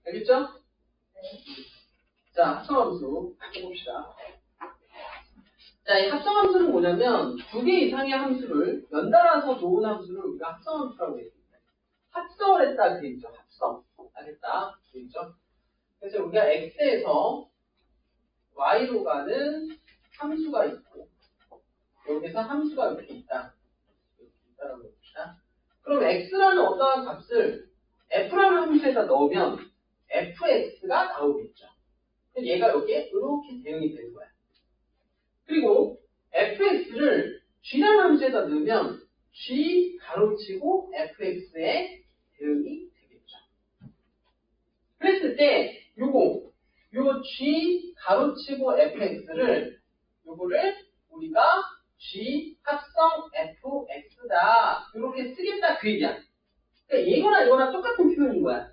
알겠죠? 네. 자, 합성함수 해봅시다. 자, 이 합성함수는 뭐냐면 2개 이상의 함수를 연달아서 놓은 함수를 우리가 합성함수라고 했습니다. 합성을 했다 그랬죠. 합성. 알겠다. 그랬죠? 그래서 우리가 x에서 y로 가는 함수가 있고 여기서 함수가 이렇게 있다. 이렇게 있다라고 봅시다. 그럼 x라는 어떠한 값을 f라는 함수에다 넣으면 fx가 나오겠죠. 얘가 여기에 이렇게 대응이 되는 거야. 그리고 fx를 g라는 함수에다 넣으면 g 가로치고 fx의 대응이 되겠죠. 그랬을 때 요 g 가로치고 fx를 요거를 우리가 g 합성 fx다 이렇게 쓰겠다 그 얘기야. 그러니까 이거나 똑같은 표현인 거야.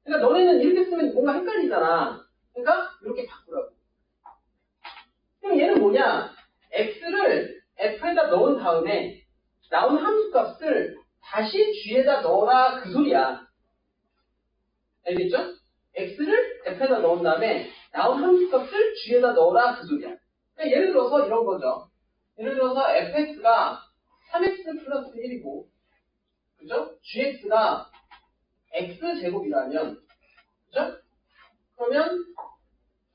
그러니까 너네는 이렇게 쓰면 뭔가 헷갈리잖아. 그러니까 이렇게 바꾸라고. 그럼 얘는 뭐냐? x를 f에다 넣은 다음에 나온 함수값을 다시 g에다 넣어라 그 소리야. 알겠죠? x를 f에다 넣은 다음에 나온 함수값을 g에다 넣어라 그 소리야. 그러니까 예를 들어서 이런 거죠. 예를 들어서 fx가 3x 플러스 1이고 그죠? gx가 x제곱이라면 그죠? 그러면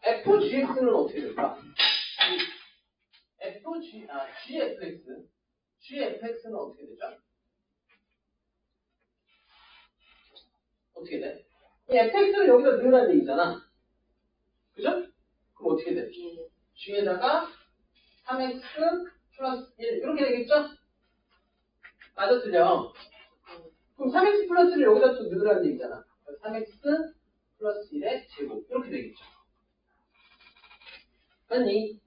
fgx는 어떻게 될까? gfx는 어떻게 되죠? 어떻게 돼? 이 fx를 여기다 넣으라는 얘기잖아. 그죠? 그럼 어떻게 돼? g에다가 3x 플러스 1 이렇게 되겠죠? 맞아 틀려? 그럼 3x 플러스 1을 여기다 또 넣으라는 얘기잖아. 3x 플러스 1의 제곱 이렇게 되겠죠. 맞니?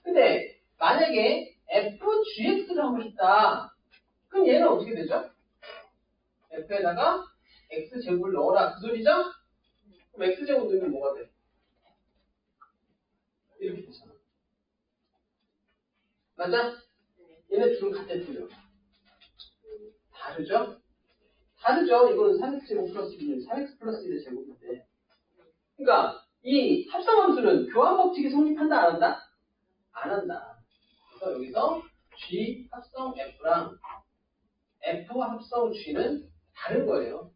근데 만약에 fgx를 하고 싶다. 그럼 얘는 어떻게 되죠? f에다가 x제곱을 넣어라 그 소리죠? 그럼 x제곱 넣으면 뭐가 돼? 이렇게 되잖아. 맞아? 얘네 둘은 같아 틀려. 다르죠? 다르죠? 이거는 3x제곱 플러스 1, 3x 플러스 1의 제곱인데. 그러니까 이 합성함수는 교환법칙이 성립한다 안 한다? 안 한다. 그래서 여기서 g 합성 f랑 f 합성 g는 다른 거예요.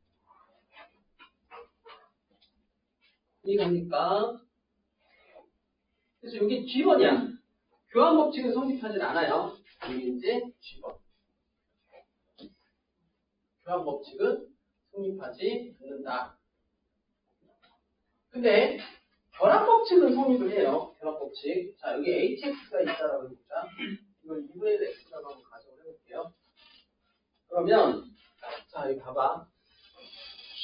이해갑니까? 그래서 여기 G번이야. 교환법칙은 성립하진 않아요. 여기 이제 G번. 교환법칙은 성립하지 않는다. 근데 결합법칙은 성립을 해요. 결합법칙. 자, 여기 hx가 있다라고 해보자. 이걸 2분의 1 x라고 한번 가정을 해볼게요. 그러면 자, 여기 봐봐.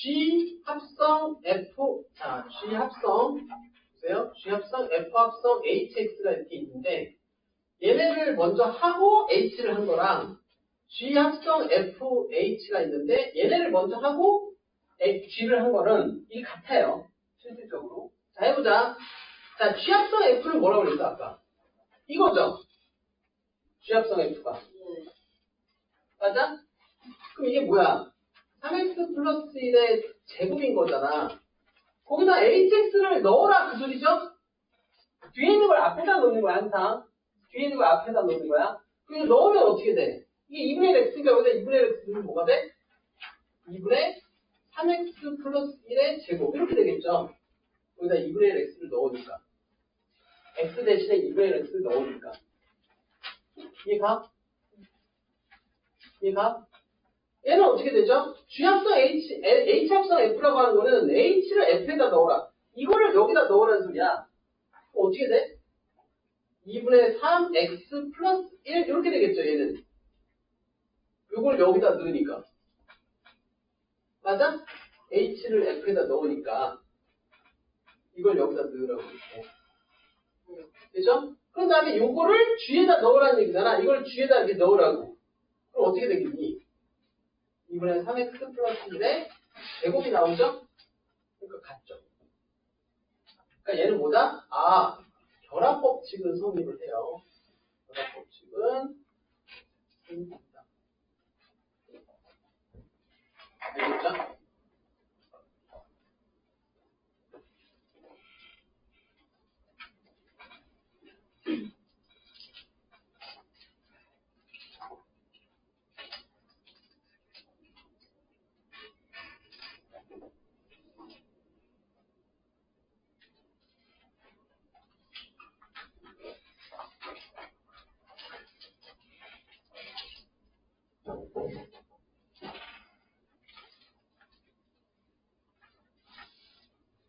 G 합성 F, 자, G 합성, 보세요. G 합성 F 합성 HX가 이렇게 있는데, 얘네를 먼저 하고 H를 한 거랑, G 합성 FH가 있는데, 얘네를 먼저 하고 G를 한 거는 이게 같아요. 실질적으로. 자, 해보자. 자, G 합성 F를 뭐라고 그랬어, 아까? 이거죠? G 합성 F가. 맞아? 그럼 이게 뭐야? 3x 플러스 1의 제곱인 거잖아. 거기다 hx를 넣어라 그 소리죠? 뒤에 있는 걸 앞에다 넣는 거야 항상. 뒤에 있는 걸 앞에다 넣는 거야. 그래서 넣으면 어떻게 돼? 이게 2분의 1 x니까 여기다 2분의 1 x 넣으면 뭐가 돼? 2분의 3x 플러스 1의 제곱 이렇게 되겠죠? 여기다 2분의 1 x를 넣으니까 x 대신에 2분의 1 x를 넣으니까 이해가? 이해가? 얘는 어떻게 되죠? G 합성 H 합성 F라고 하는 거는 H를 F에다 넣어라. 이거를 여기다 넣으라는 소리야. 어떻게 돼? 2분의 3x 플러스 1 이렇게 되겠죠, 얘는. 이걸 여기다 넣으니까. 맞아? H를 F에다 넣으니까 이걸 여기다 넣으라고 이렇게. 되죠? 그런 다음에 요거를 G에다 넣으라는 얘기잖아. 이걸 G에다 이렇게 넣으라고. 그럼 어떻게 되겠니? 2분의 3x 플러스 1의 제곱이 나오죠? 그러니까 같죠. 그러니까 얘는 뭐다? 아, 결합법칙은 성립을 해요. 결합법칙은 성립합니다. 알겠죠?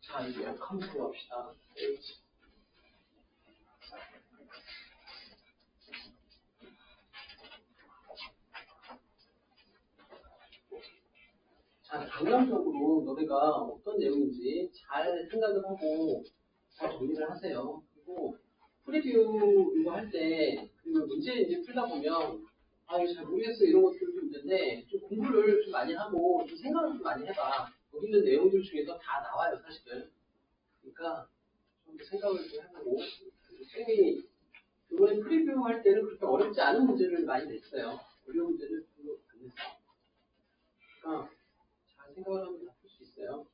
자, 이제 역함수로 합시다. 자, 방향적으로 너네가 어떤 내용인지 잘 생각을 하고 잘 정리를 하세요. 그리고 프리뷰 이거 할 때 그 문제 이제 풀다 보면 아 이거 잘 모르겠어 이런 것들이 좀 있는데 좀 공부를 좀 많이 하고 좀 생각을 좀 많이 해봐. 여기 있는 내용들 중에서 다 나와요 사실은. 그러니까 좀 생각을 좀 해보고 선생님이 이번에 프리뷰 할 때는 그렇게 어렵지 않은 문제를 많이 냈어요. 어려운 문제를 별로 안 냈어요. 그러니까 잘 생각을 하면 다 풀 수 있어요.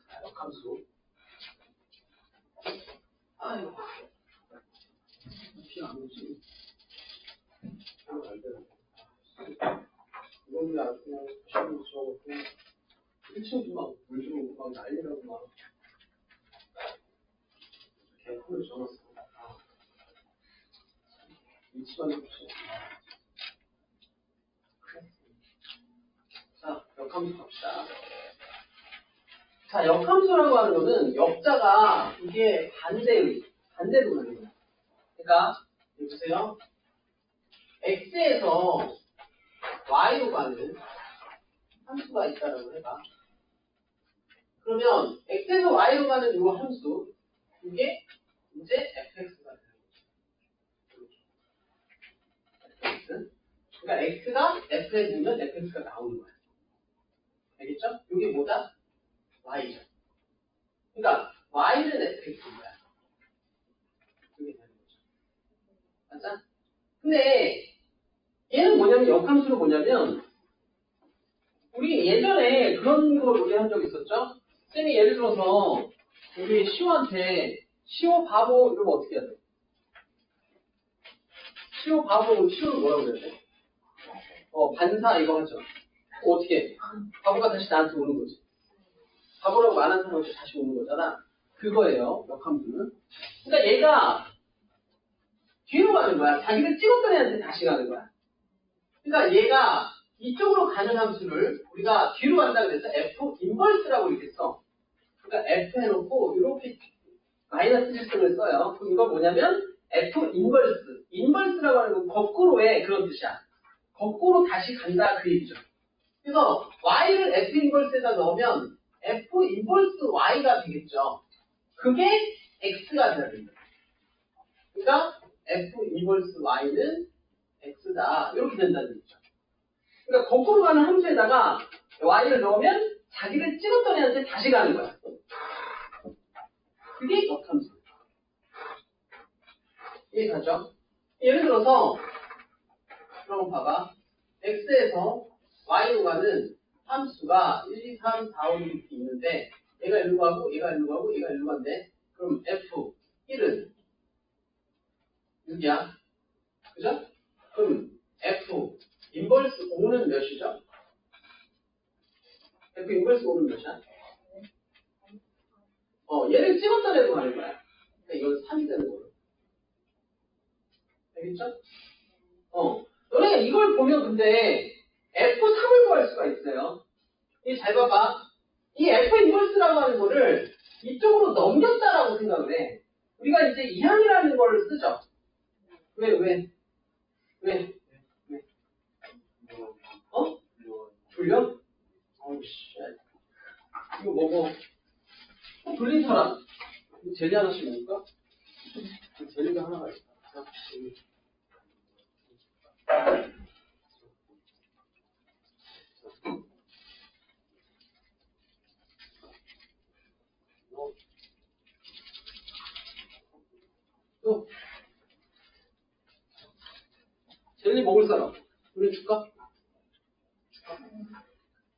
자, 역함수. 아유, 비안 오지. 안 되네. 이건 안 그냥 시험 줘갖고 1층도 막물 좀 막 난리라고 막 개콘을 적었어. 아, 위치관이 없어. 자, 역함수 갑시다. 자, 역함수라고 하는 거는 역자가 이게 반대로 가는 거야. 그러니까 여기 보세요. x에서 y로 가는 함수가 있다라고 해봐. 그러면 x에서 y로 가는 이 함수 이게 이제 fx가 되는 거죠. 그러니까 x가 f에 두면 fx가 나오는 거야. 알겠죠? 이게 뭐다? y죠. 그러니까 y는 fx인 거야. 이게 되는 거죠. 맞아? 근데 얘는 뭐냐면 역함수는 뭐냐면 우리 예전에 그런 거 논의한 적 있었죠? 쌤이 예를 들어서 우리 시호한테 시호 바보 이러면 어떻게 해야 돼? 시호 바보 시호는 뭐라고 해야 돼? 반사 이거 하죠. 어떻게 해? 바보가 다시 나한테 오는 거지. 바보라고 말하는 사람한테 다시 오는 거잖아. 그거예요. 역함수는. 그러니까 얘가 뒤로 가는 거야. 자기를 찍었던 애한테 다시 가는 거야. 그러니까 얘가 이쪽으로 가는 함수를 우리가 뒤로 간다 그래서 f 인버스라고 이렇게 써. 그러니까 f 해놓고 이렇게 마이너스 시스템을 써요. 그럼 이건 뭐냐면 f 인버스. 인버스라고 하는 건 거꾸로의 그런 뜻이야. 거꾸로 다시 간다 그 얘기죠. 그래서 y를 f 인버스에다 넣으면 f 인버스 y가 되겠죠. 그게 x가 되는 거예요. 그러니까 f 인버스 y는 x다. 이렇게 된다는 얘기죠. 그러니까 거꾸로 가는 함수에다가 y를 넣으면 자기를 찍었던 애한테 다시 가는 거야. 그게 역함수. 이해가죠? 예를 들어서 그럼 봐봐. x에서 y로 가는 함수가 1, 2, 3, 4, 5 이렇게 있는데 얘가 일로 가고 얘가 일로 가고 얘가 일로 간대. 그럼 f 1은 6이야. 그죠? 그럼 f 인버스 5는 몇이죠? f 인버스 5는 몇이야? 얘를 찍었던 애도 가는 거야. 그러니까 이건 3이 되는 거예요. 알겠죠? 너네가 이걸 보면 근데 F3을 구할 수가 있어요. 이 잘 봐봐. 이 F 인버스라고 하는 거를 이쪽으로 넘겼다라고 생각을 해. 우리가 이제 이항이라는 걸 쓰죠. 왜? 돌려? 씨. 이거 뭐고? 돌린 사람? 젤리 하나씩 먹을까? 젤리가 하나가 있다. 또 젤리 먹을 사람? 우리 줄까?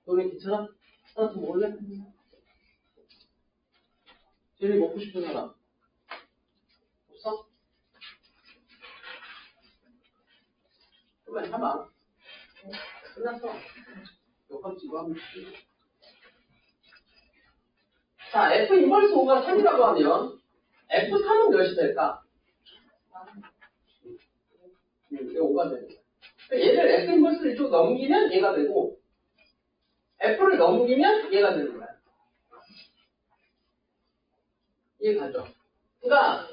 너네 괜찮아? 하나 더 먹을래? 젤리 먹고 싶은 사람? 없어? 그만 참아. 끝났어. 역함 찍어 하면 되지. 자, F 인버스 5가 3이라고 하면 F3은 몇이 될까? 이게 5가 되는 거야. 그러니까 얘를 F 인버스를 이쪽 넘기면 얘가 되고 F를 넘기면 얘가 되는 거야. 이해 가죠? 그러니까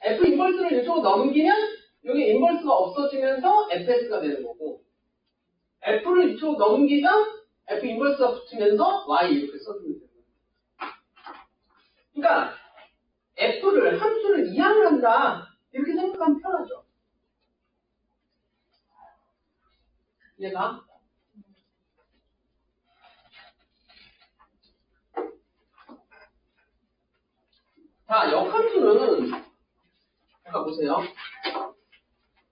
F 인버스를 이쪽으로 넘기면 여기 인버스가 없어지면서 FS가 되는 거고 F를 이쪽으로 넘기면 F 인버스가 붙으면서 Y 이렇게 써주면 되는 거야. 그러니까 F를 함수를 이항을 한다 이렇게 생각하면 편하죠. 이해가? 자, 역함수는 아까 보세요.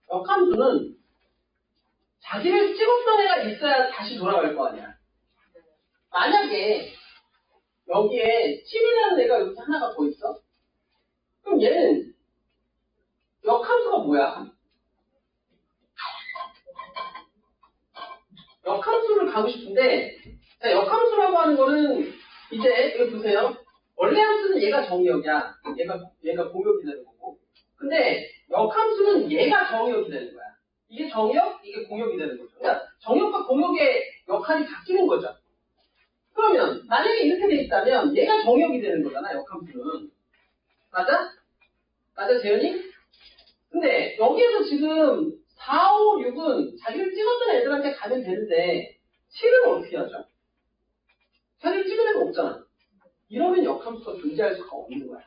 역함수는 자기를 찍었던 애가 있어야 다시 돌아갈 거 아니야. 만약에 여기에 7이라는 애가 이렇게 하나가 더 있어? 그럼 얘는 역함수가 뭐야? 역함수를 가고 싶은데 자, 역함수라고 하는 거는 이제 이거 보세요. 원래 함수는 얘가 정의역이야. 얘가 공역이 되는 거고. 근데 역함수는 얘가 정의역이 되는 거야. 이게 정의역, 이게 공역이 되는 거죠. 그러니까 정의역과 공역의 역할이 바뀌는 거죠. 그러면 만약에 이렇게 돼 있다면 얘가 정의역이 되는 거잖아, 역함수는. 맞아? 맞아, 재현이? 근데 여기에서 지금 4, 5, 6은 자기를 찍었던 애들한테 가면 되는데 7은 어떻게 하죠? 자기를 찍은 애가 없잖아. 이러면 역함수가 존재할 수가 없는 거야.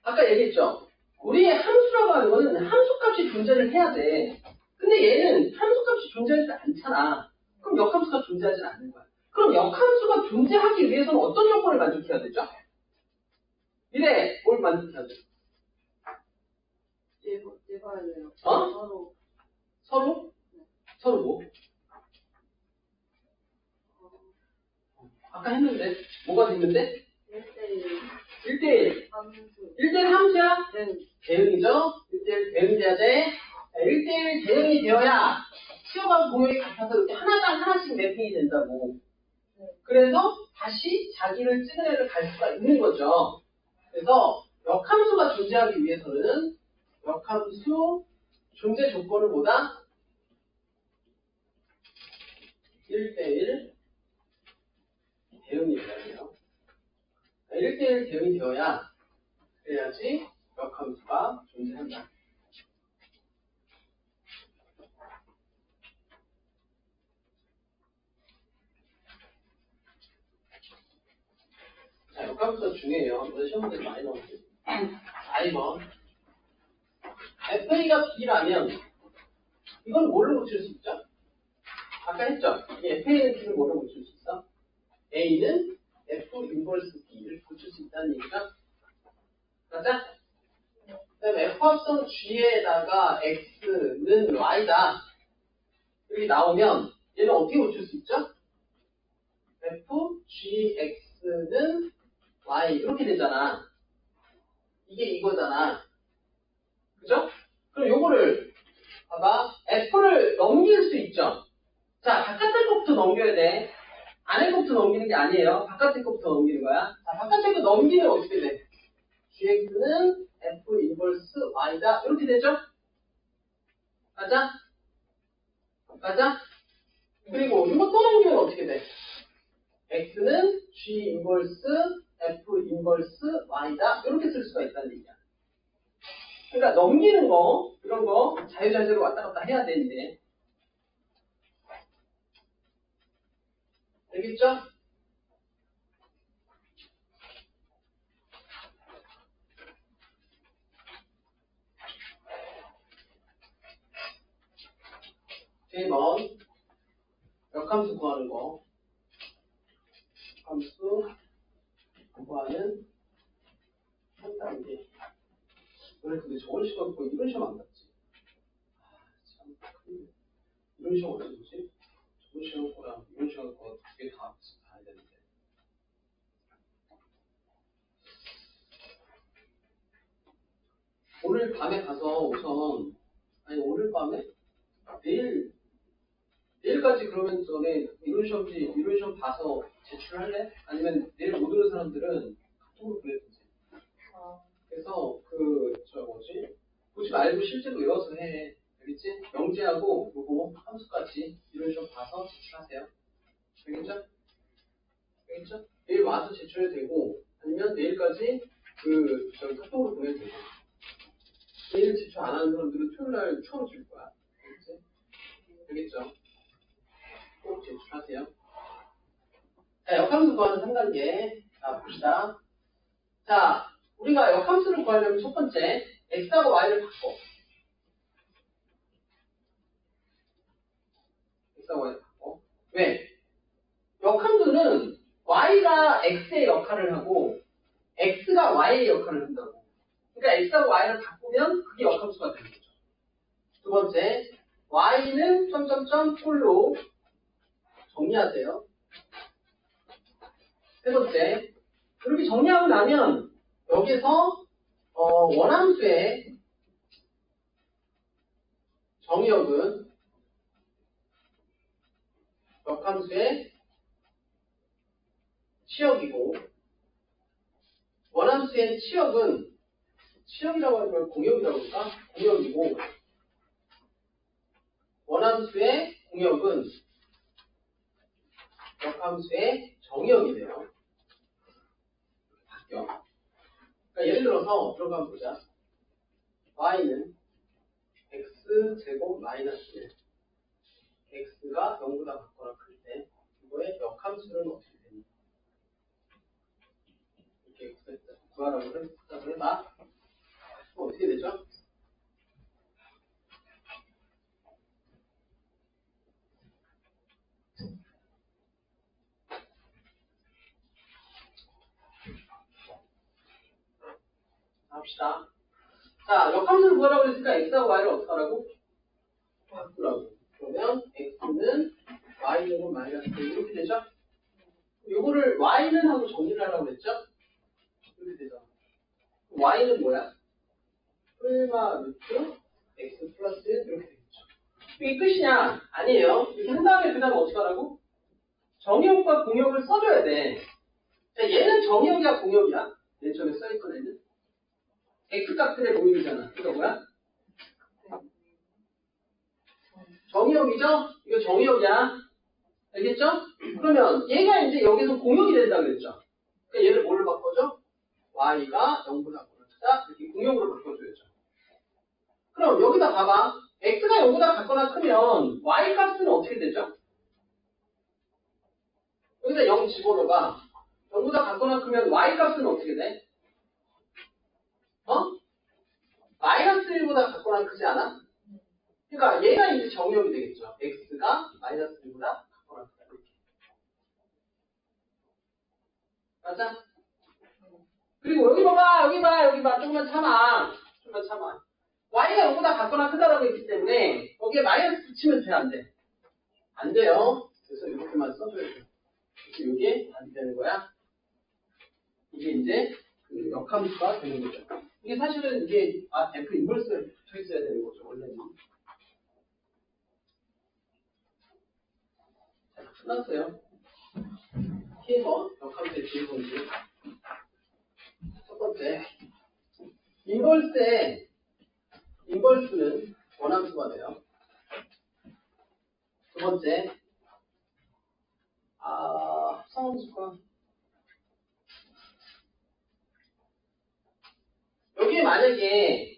아까 얘기했죠? 우리의 함수라고 하는 거는 함수값이 존재를 해야 돼. 근데 얘는 함수값이 존재하지 않잖아. 그럼 역함수가 존재하지 않는 거야. 그럼 역함수가 존재하기 위해서는 어떤 조건을 만족해야 되죠? 미래 뭘 만족해야 돼? 얘가 해요. 서로? 서로 뭐? 아까 했는데 뭐가 됐는데? 1대1 함수. 1대1 함수야? 네. 대응이죠? 1대1 대응돼야 돼. 1대1 대응이 되어야 치어가 공역이 같아서 이렇게 하나씩 매핑이 된다고. 그래서 다시 자기를 찍은 애를 갈 수가 있는 거죠. 그래서 역함수가 존재하기 위해서는 역함수 존재 조건을 뭐다? 1대1 대응이 돼야 돼요. 1대1 대응이 되어야 그래야지 역함수가 존재한다. 자, 역함수가 중요해요. 이번에 시험 문제 많이 나오죠. 4번. FA가 B라면 이건 뭘로 고칠 수 있죠? 아까 했죠? 이 FA는 B를 뭘로 고칠 수 있어? A는 F 인버스 B를 고칠 수 있다는 얘기죠? 맞아? 그 다음에 F합성 G에다가 X는 Y다. 여기 나오면 얘는 어떻게 고칠 수 있죠? F, G, X는 Y 이렇게 되잖아. 이게 이거잖아. 그죠? 그럼 요거를 봐봐. F를 넘길 수 있죠? 자, 바깥의 것부터 넘겨야 돼. 안에 것부터 넘기는 게 아니에요. 바깥의 것부터 넘기는 거야. 자, 바깥의 거 넘기면 어떻게 돼? GX는 F 인버스 Y다. 이렇게 되죠? 맞아? 맞아? 그리고 이거 또 넘기면 어떻게 돼? X는 G 인버스 F 인버스 Y다. 이렇게 쓸 수가 있다는 얘기야. 그러니까 넘기는 거, 이런 거 자유자재로 왔다 갔다 해야 되는데. 알겠죠? J번 역함수 구하는 거. 역함수 구하는 3단계. 원래 근데 저번 시간 갖고 이런 시험 안 봤지? 참 큰일. 이런 시험 어떻게 보지? 저번 시간 거랑 이런 시간 거 두 개 다 봐야 되는데. 오늘 밤에 가서 우선, 아니 오늘 밤에? 내일까지 그러면 전에 이론 시험 봐서 제출할래? 아니면 내일 못 오는 사람들은 카톡으로 보내든지. 그래서 보지 말고 실제로 외워서 해. 알겠지? 영재하고 요거 함수까지 이론 시험 봐서 제출하세요. 알겠죠? 알겠죠? 내일 와서 제출해도 되고, 아니면 내일까지 카톡으로 보내도 되고. 내일 제출 안 하는 사람들은 토요일날 처음 줄 거야. 알겠지? 알겠죠? 꼭 제출하세요. 자, 역함수 구하는 3단계. 자, 봅시다. 자, 우리가 역함수를 구하려면 첫 번째, x하고 y를 바꿔. x하고 y를 바꿔. 왜? 역함수는 y가 x의 역할을 하고, x가 y의 역할을 한다고. 그러니까 x하고 y를 바꾸면 그게 역함수가 되는 거죠. 두 번째, y는 폴로 정리하세요. 세 번째, 그렇게 정리하고 나면 여기서 원함수의 정의역은 역함수의 치역이고, 원함수의 치역은 치역이라고 하면 공역이라고 할까? 공역이고, 원함수의 공역은 역함수의 정의역이네요. 바뀌어. 그러니까 예를 들어서 들어가 보자. y는 x제곱 마이너스 1. x가 0보다 같거나 클 때 이거의 역함수는 어떻게 됩니까? 이렇게 구하라고 했다고 해봐. 그럼 어떻게 되죠? 합시다. 자, 역함수를 구하라고 했으니까 x하고 y를 어떻게 하라고? 바꾸라고. 그러면 x는 y제곱 마이너스 1 이렇게 되죠? 요거를 y는 하고 정리를 하라고 했죠? 이렇게 되죠. y는 뭐야? 풀마 루트 x 플러스 1 이렇게 되겠죠. 이게 끝이냐? 아니에요. 이렇게 한 다음에 그 다음에 어떻게 하라고? 정의역과 공역을 써줘야 돼. 자, 얘는 정의역이야 공역이야? 맨 처음에 써있던 애는 x값들의 모임이잖아. 이거 뭐야? 정의역이죠? 이거 정의역이야. 알겠죠? 그러면 얘가 이제 여기서 공역이 된다 그랬죠? 그러니까 얘를 뭘로 바꿔줘? y가 0보다 크다 이렇게 공역으로 바꿔줘야죠. 그럼 여기다 봐봐. x가 0보다 같거나 크면 y 값은 어떻게 되죠? 여기다 0 집어넣어봐. 0보다 같거나 크면 y 값은 어떻게 돼? 마이너스 1보다 같거나 크지 않아? 그러니까 얘가 이제 정역이 되겠죠. x가 마이너스 1보다 같거나 크다. 이렇게. 맞아? 그리고 여기 봐봐, 여기 봐. 조금만 참아. y가 0보다 같거나 크다라고 했기 때문에 거기에 마이너스 붙이면 돼, 안 돼? 안 돼요. 그래서 이렇게만 써줘야 돼. 그래서 이게 안 되는 거야. 이게 이제 그 역함수가 되는 거죠. 이게 사실은 이게 F 인버스에 붙어 있어야 되는 거죠, 원래는. 자, 끝났어요. K번 역함수의 비밀번지. 첫 번째, 인버스는 원함수가 돼요. 두 번째, 합성함수가 여기에 만약에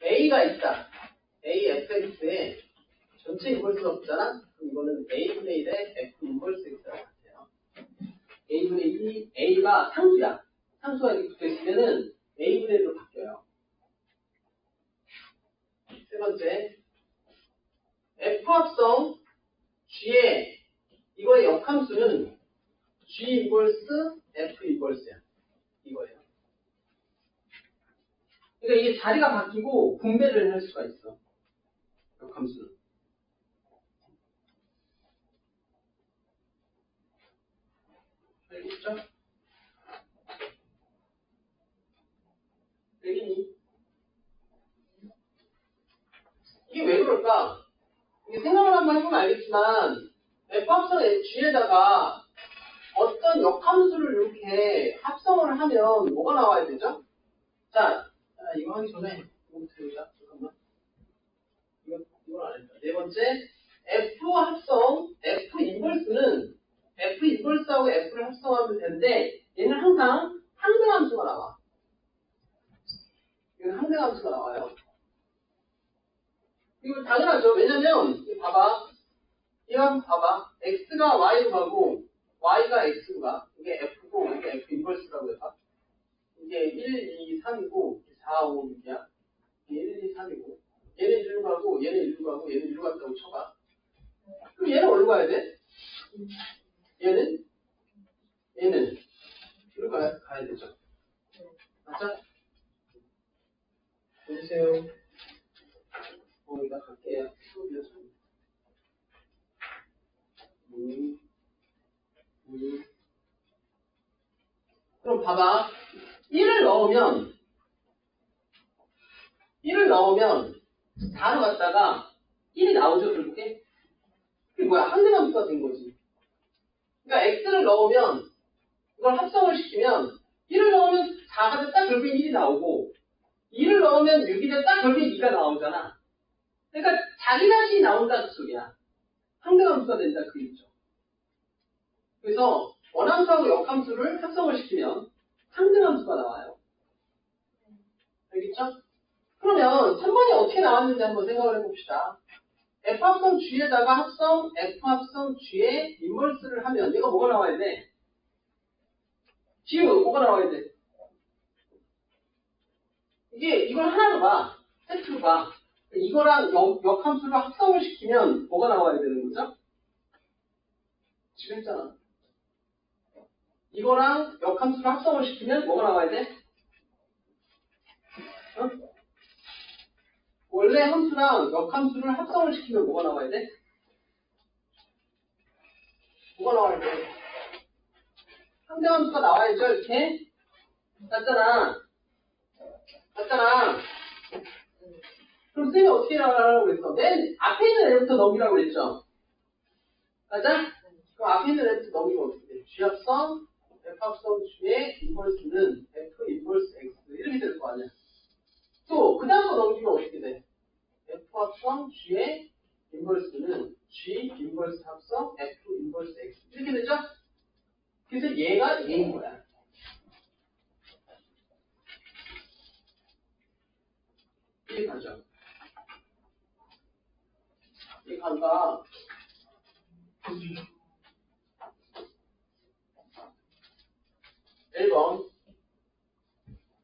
A가 있다. A fx에 전체 인버스가 없잖아. 그럼 이거는 A분의 1의 F 인버스 x라고 같아요. A분의 1이 A가 상수야. 상수가 이렇게 붙어있으면은 A분의 1로 바뀌어요. 세 번째, F 합성 G의 이거의 역함수는 G 인버스 F 인버스야. 이거예요. 그러니까 이게 자리가 바뀌고 분배를 할 수가 있어. 역함수는. 알겠죠? 알겠니? 이게 왜 그럴까? 이게 생각을 한번 해보면 알겠지만 F 합성 G에다가 어떤 역함수를 이렇게 합성을 하면 뭐가 나와야 되죠? 자, 이거 하기 전에 이거부터 해보자. 잠깐만. 이걸 안 했다. 네 번째, F 합성, F 인버스는 F 인버스하고 F를 합성하면 되는데 얘는 항상 항등함수가 나와. 이건 항등함수가 나와요. 이거 당연하죠. 왜냐면 이거 봐봐. 이거 한번 봐봐. X가 Y로 가고 Y가 X로 가. 이게 F고 이게 F 인버스라고 해봐. 이게 1, 2, 3이고 4, 5, 6이야. 이게 1, 2, 3이고 얘는 1로 가고 얘는 1로 가고 얘는 1로 갔다고 쳐봐. 그럼 얘는 어디로 가야 돼? 얘는 1로 가야 되죠. 맞죠? 보세요. 이따 갈게요. 수업이어서. 그럼 봐봐. 1을 넣으면 4로 갔다가 1이 나오죠, 결국에? 그게 뭐야? 항등함수가 된 거지. 그러니까 x를 넣으면 이걸 합성을 시키면 1을 넣으면 4가 됐다, 결국에 1이 나오고 2를 넣으면 6이 됐다, 결국에 2가 나오잖아. 그러니까 자기 자신이 나온다, 그 소리야. 항등함수가 된다, 그 얘기죠. 그래서 원함수하고 역함수를 합성을 시키면 항등함수가 나와요. 알겠죠? 그러면 3번이 어떻게 나왔는지 한번 생각을 해봅시다. F 합성 G에다가 합성 F 합성 G의 인버스를 하면 얘가 뭐가 나와야 돼? 지금 뭐가 나와야 돼? 이걸 하나로 봐. 세트로 봐. 이거랑 역함수를 합성을 시키면 뭐가 나와야 되는 거죠? 지금 했잖아. 이거랑 역함수를 합성을 시키면 뭐가 나와야 돼? 원래 함수랑 역함수를 합성을 시키면 뭐가 나와야 돼? 뭐가 나와야 돼? 상대함수가 나와야죠, 이렇게. 맞잖아. 그럼 쌤이 어떻게 나가라고 그랬어? 맨 앞에 있는 애부터 넘기라고 그랬죠? 맞아? 그럼 앞에 있는 애부터 넘기면 어떻게 돼? G합성, F합성 G의 인버스는 F 인버스 X 이렇게 될 거 아니야? 또 그 다음 거 넘기면 어떻게 돼? F 합성 G의 인버스는 G 인버스 합성 F 인버스 X 이렇게 되죠? 그래서 얘가 얘인 거야. 이게 가죠. 이게 간다. 1번.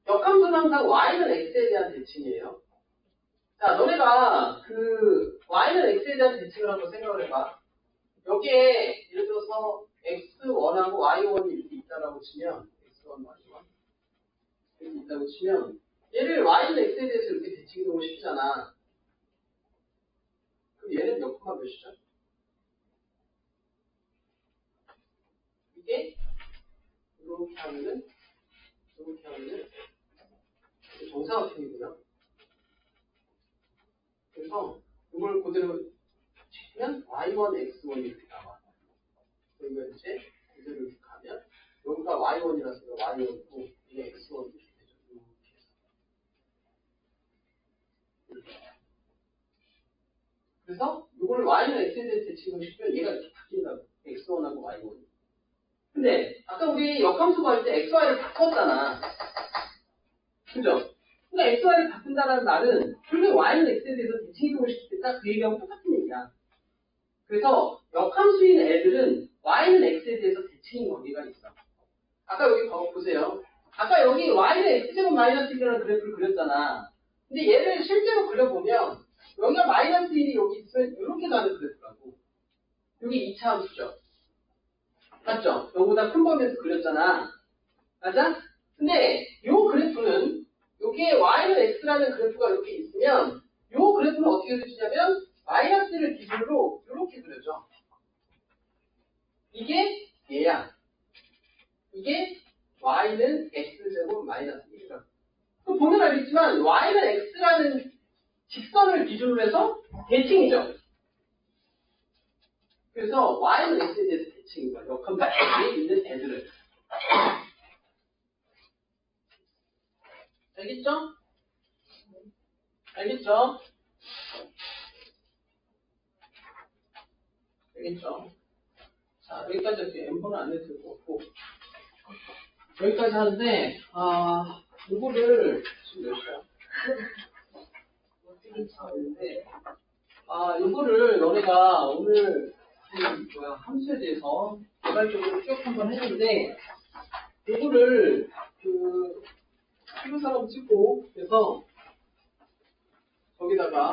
역함수는 항상 y는 x에 대한 대칭이에요. 자, 너네가 그 y는 x에 대한 대칭을 한번 생각을 해봐. 여기에 예를 들어서 x1하고 y1이 이렇게 있다라고 치면 x1, y1 이렇게 있다고 치면 얘를 y는 x에 대해서 이렇게 대칭이 너무 쉽잖아. 그럼 얘는 몇 콤마 몇이죠? 이게 이렇게 하면은 정사각형이고요. 그래서 이걸 그대로 치면 y1, x1 이렇게 나와. 그리고 이제 그대로 이렇게 가면 여기가 y1이라서 y1이고 이게 x1 이렇게 되죠. 이렇게 해서. 그래서 이걸 y는 x에 대해 대칭을 시키면 얘가 이렇게 바뀐다고. x1하고 y1. 근데 아까 우리 역함수 구할 때 xy를 바꿨잖아. 그죠? 그러니까 xy를 바꾼다는 말은 결국에 y는 x에 대해서 대칭이동을 시키겠다 그 얘기하고 똑같은 얘기야. 그래서 역함수인 애들은 y는 x에 대해서 대칭인 관계가 있어. 아까 여기 보세요. 아까 여기 y는 x제곱 마이너스 1이라는 그래프를 그렸잖아. 근데 얘를 실제로 그려보면 여기가 마이너스 1이 여기 있으면 이렇게 가는 그래프라고. 여기 2차 함수죠. 맞죠? 여기보다 큰 범위에서 그렸잖아. 맞아? 근데 요 그래프는 여기에 y는 x라는 그래프가 이렇게 있으면 요 그래프는 어떻게 그려지냐면 마이너스를 기준으로 이렇게 그려져. 이게 얘야. 이게 y는 x제곱 마이너스 1이다. 그럼 보면 알겠지만 y는 x라는 직선을 기준으로 해서 대칭이죠. 그래서 y는 x에 대해서 대칭인 거야. 역함수에 있는 애들을. 알겠죠? 알겠죠? 알겠죠? 자, 여기까지 이렇게 M번은 안 해도 될 것 같고. 여기까지 하는데, 요거를, 지금 몇 시야? 요거를 너네가 오늘, 함수에 대해서 개발적으로 쭉 한번 했는데, 요거를, 찍은 사람 찍고, 그래서, 거기다가,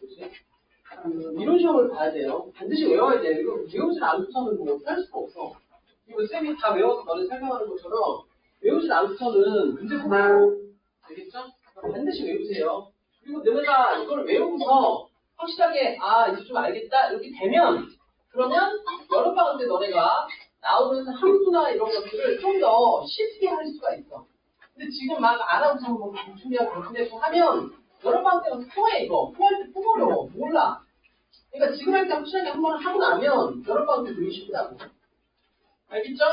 뭐지? 이론 시험을 봐야 돼요. 반드시 외워야 돼요. 이거 외우질 않고서는 뭐 할 수가 없어. 이거 쌤이 다 외워서 너네 설명하는 것처럼 외우질 않고서는 문제 못 풀고 되겠죠? 반드시 외우세요. 그리고 너네가 이걸 외우고서 확실하게 이제 좀 알겠다 이렇게 되면 그러면 여름방학 때 너네가 나오는 함수나 이런 것들을 좀 더 쉽게 할 수가 있어. 근데 지금 막 안 하고 참 뭐 중요하고 근데 하면 여름방학 때 토해 이거. 토할 때 또 어려워. 몰라. 그러니까 지금 할 때 확실하게 한 번 하고 나면 여러번 때 되게 쉽다고. 알겠죠?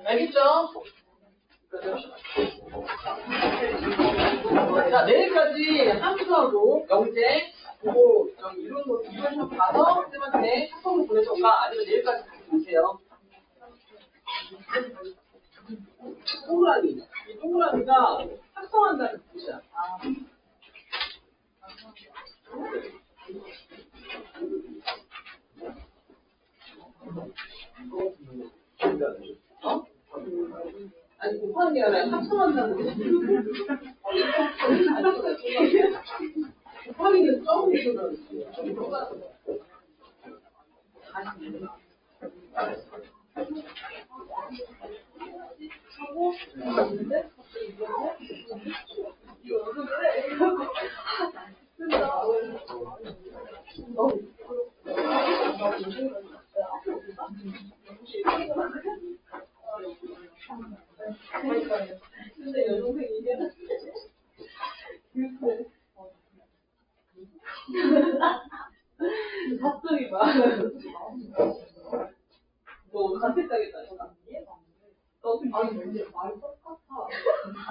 알겠죠? 자, 내일까지 함수하고 영재 그리고 이런 거 봐서 쌤한테 학원을 보내줘가 아니면 내일까지 같이 보세요. 동그라미. 이 동그라미가 합성한다는 뜻이야. 아니 곱하는 게 아니라 합성한다는 뜻이 곱하기는 점이거든. 근데 여동생이 이게 갑자기 막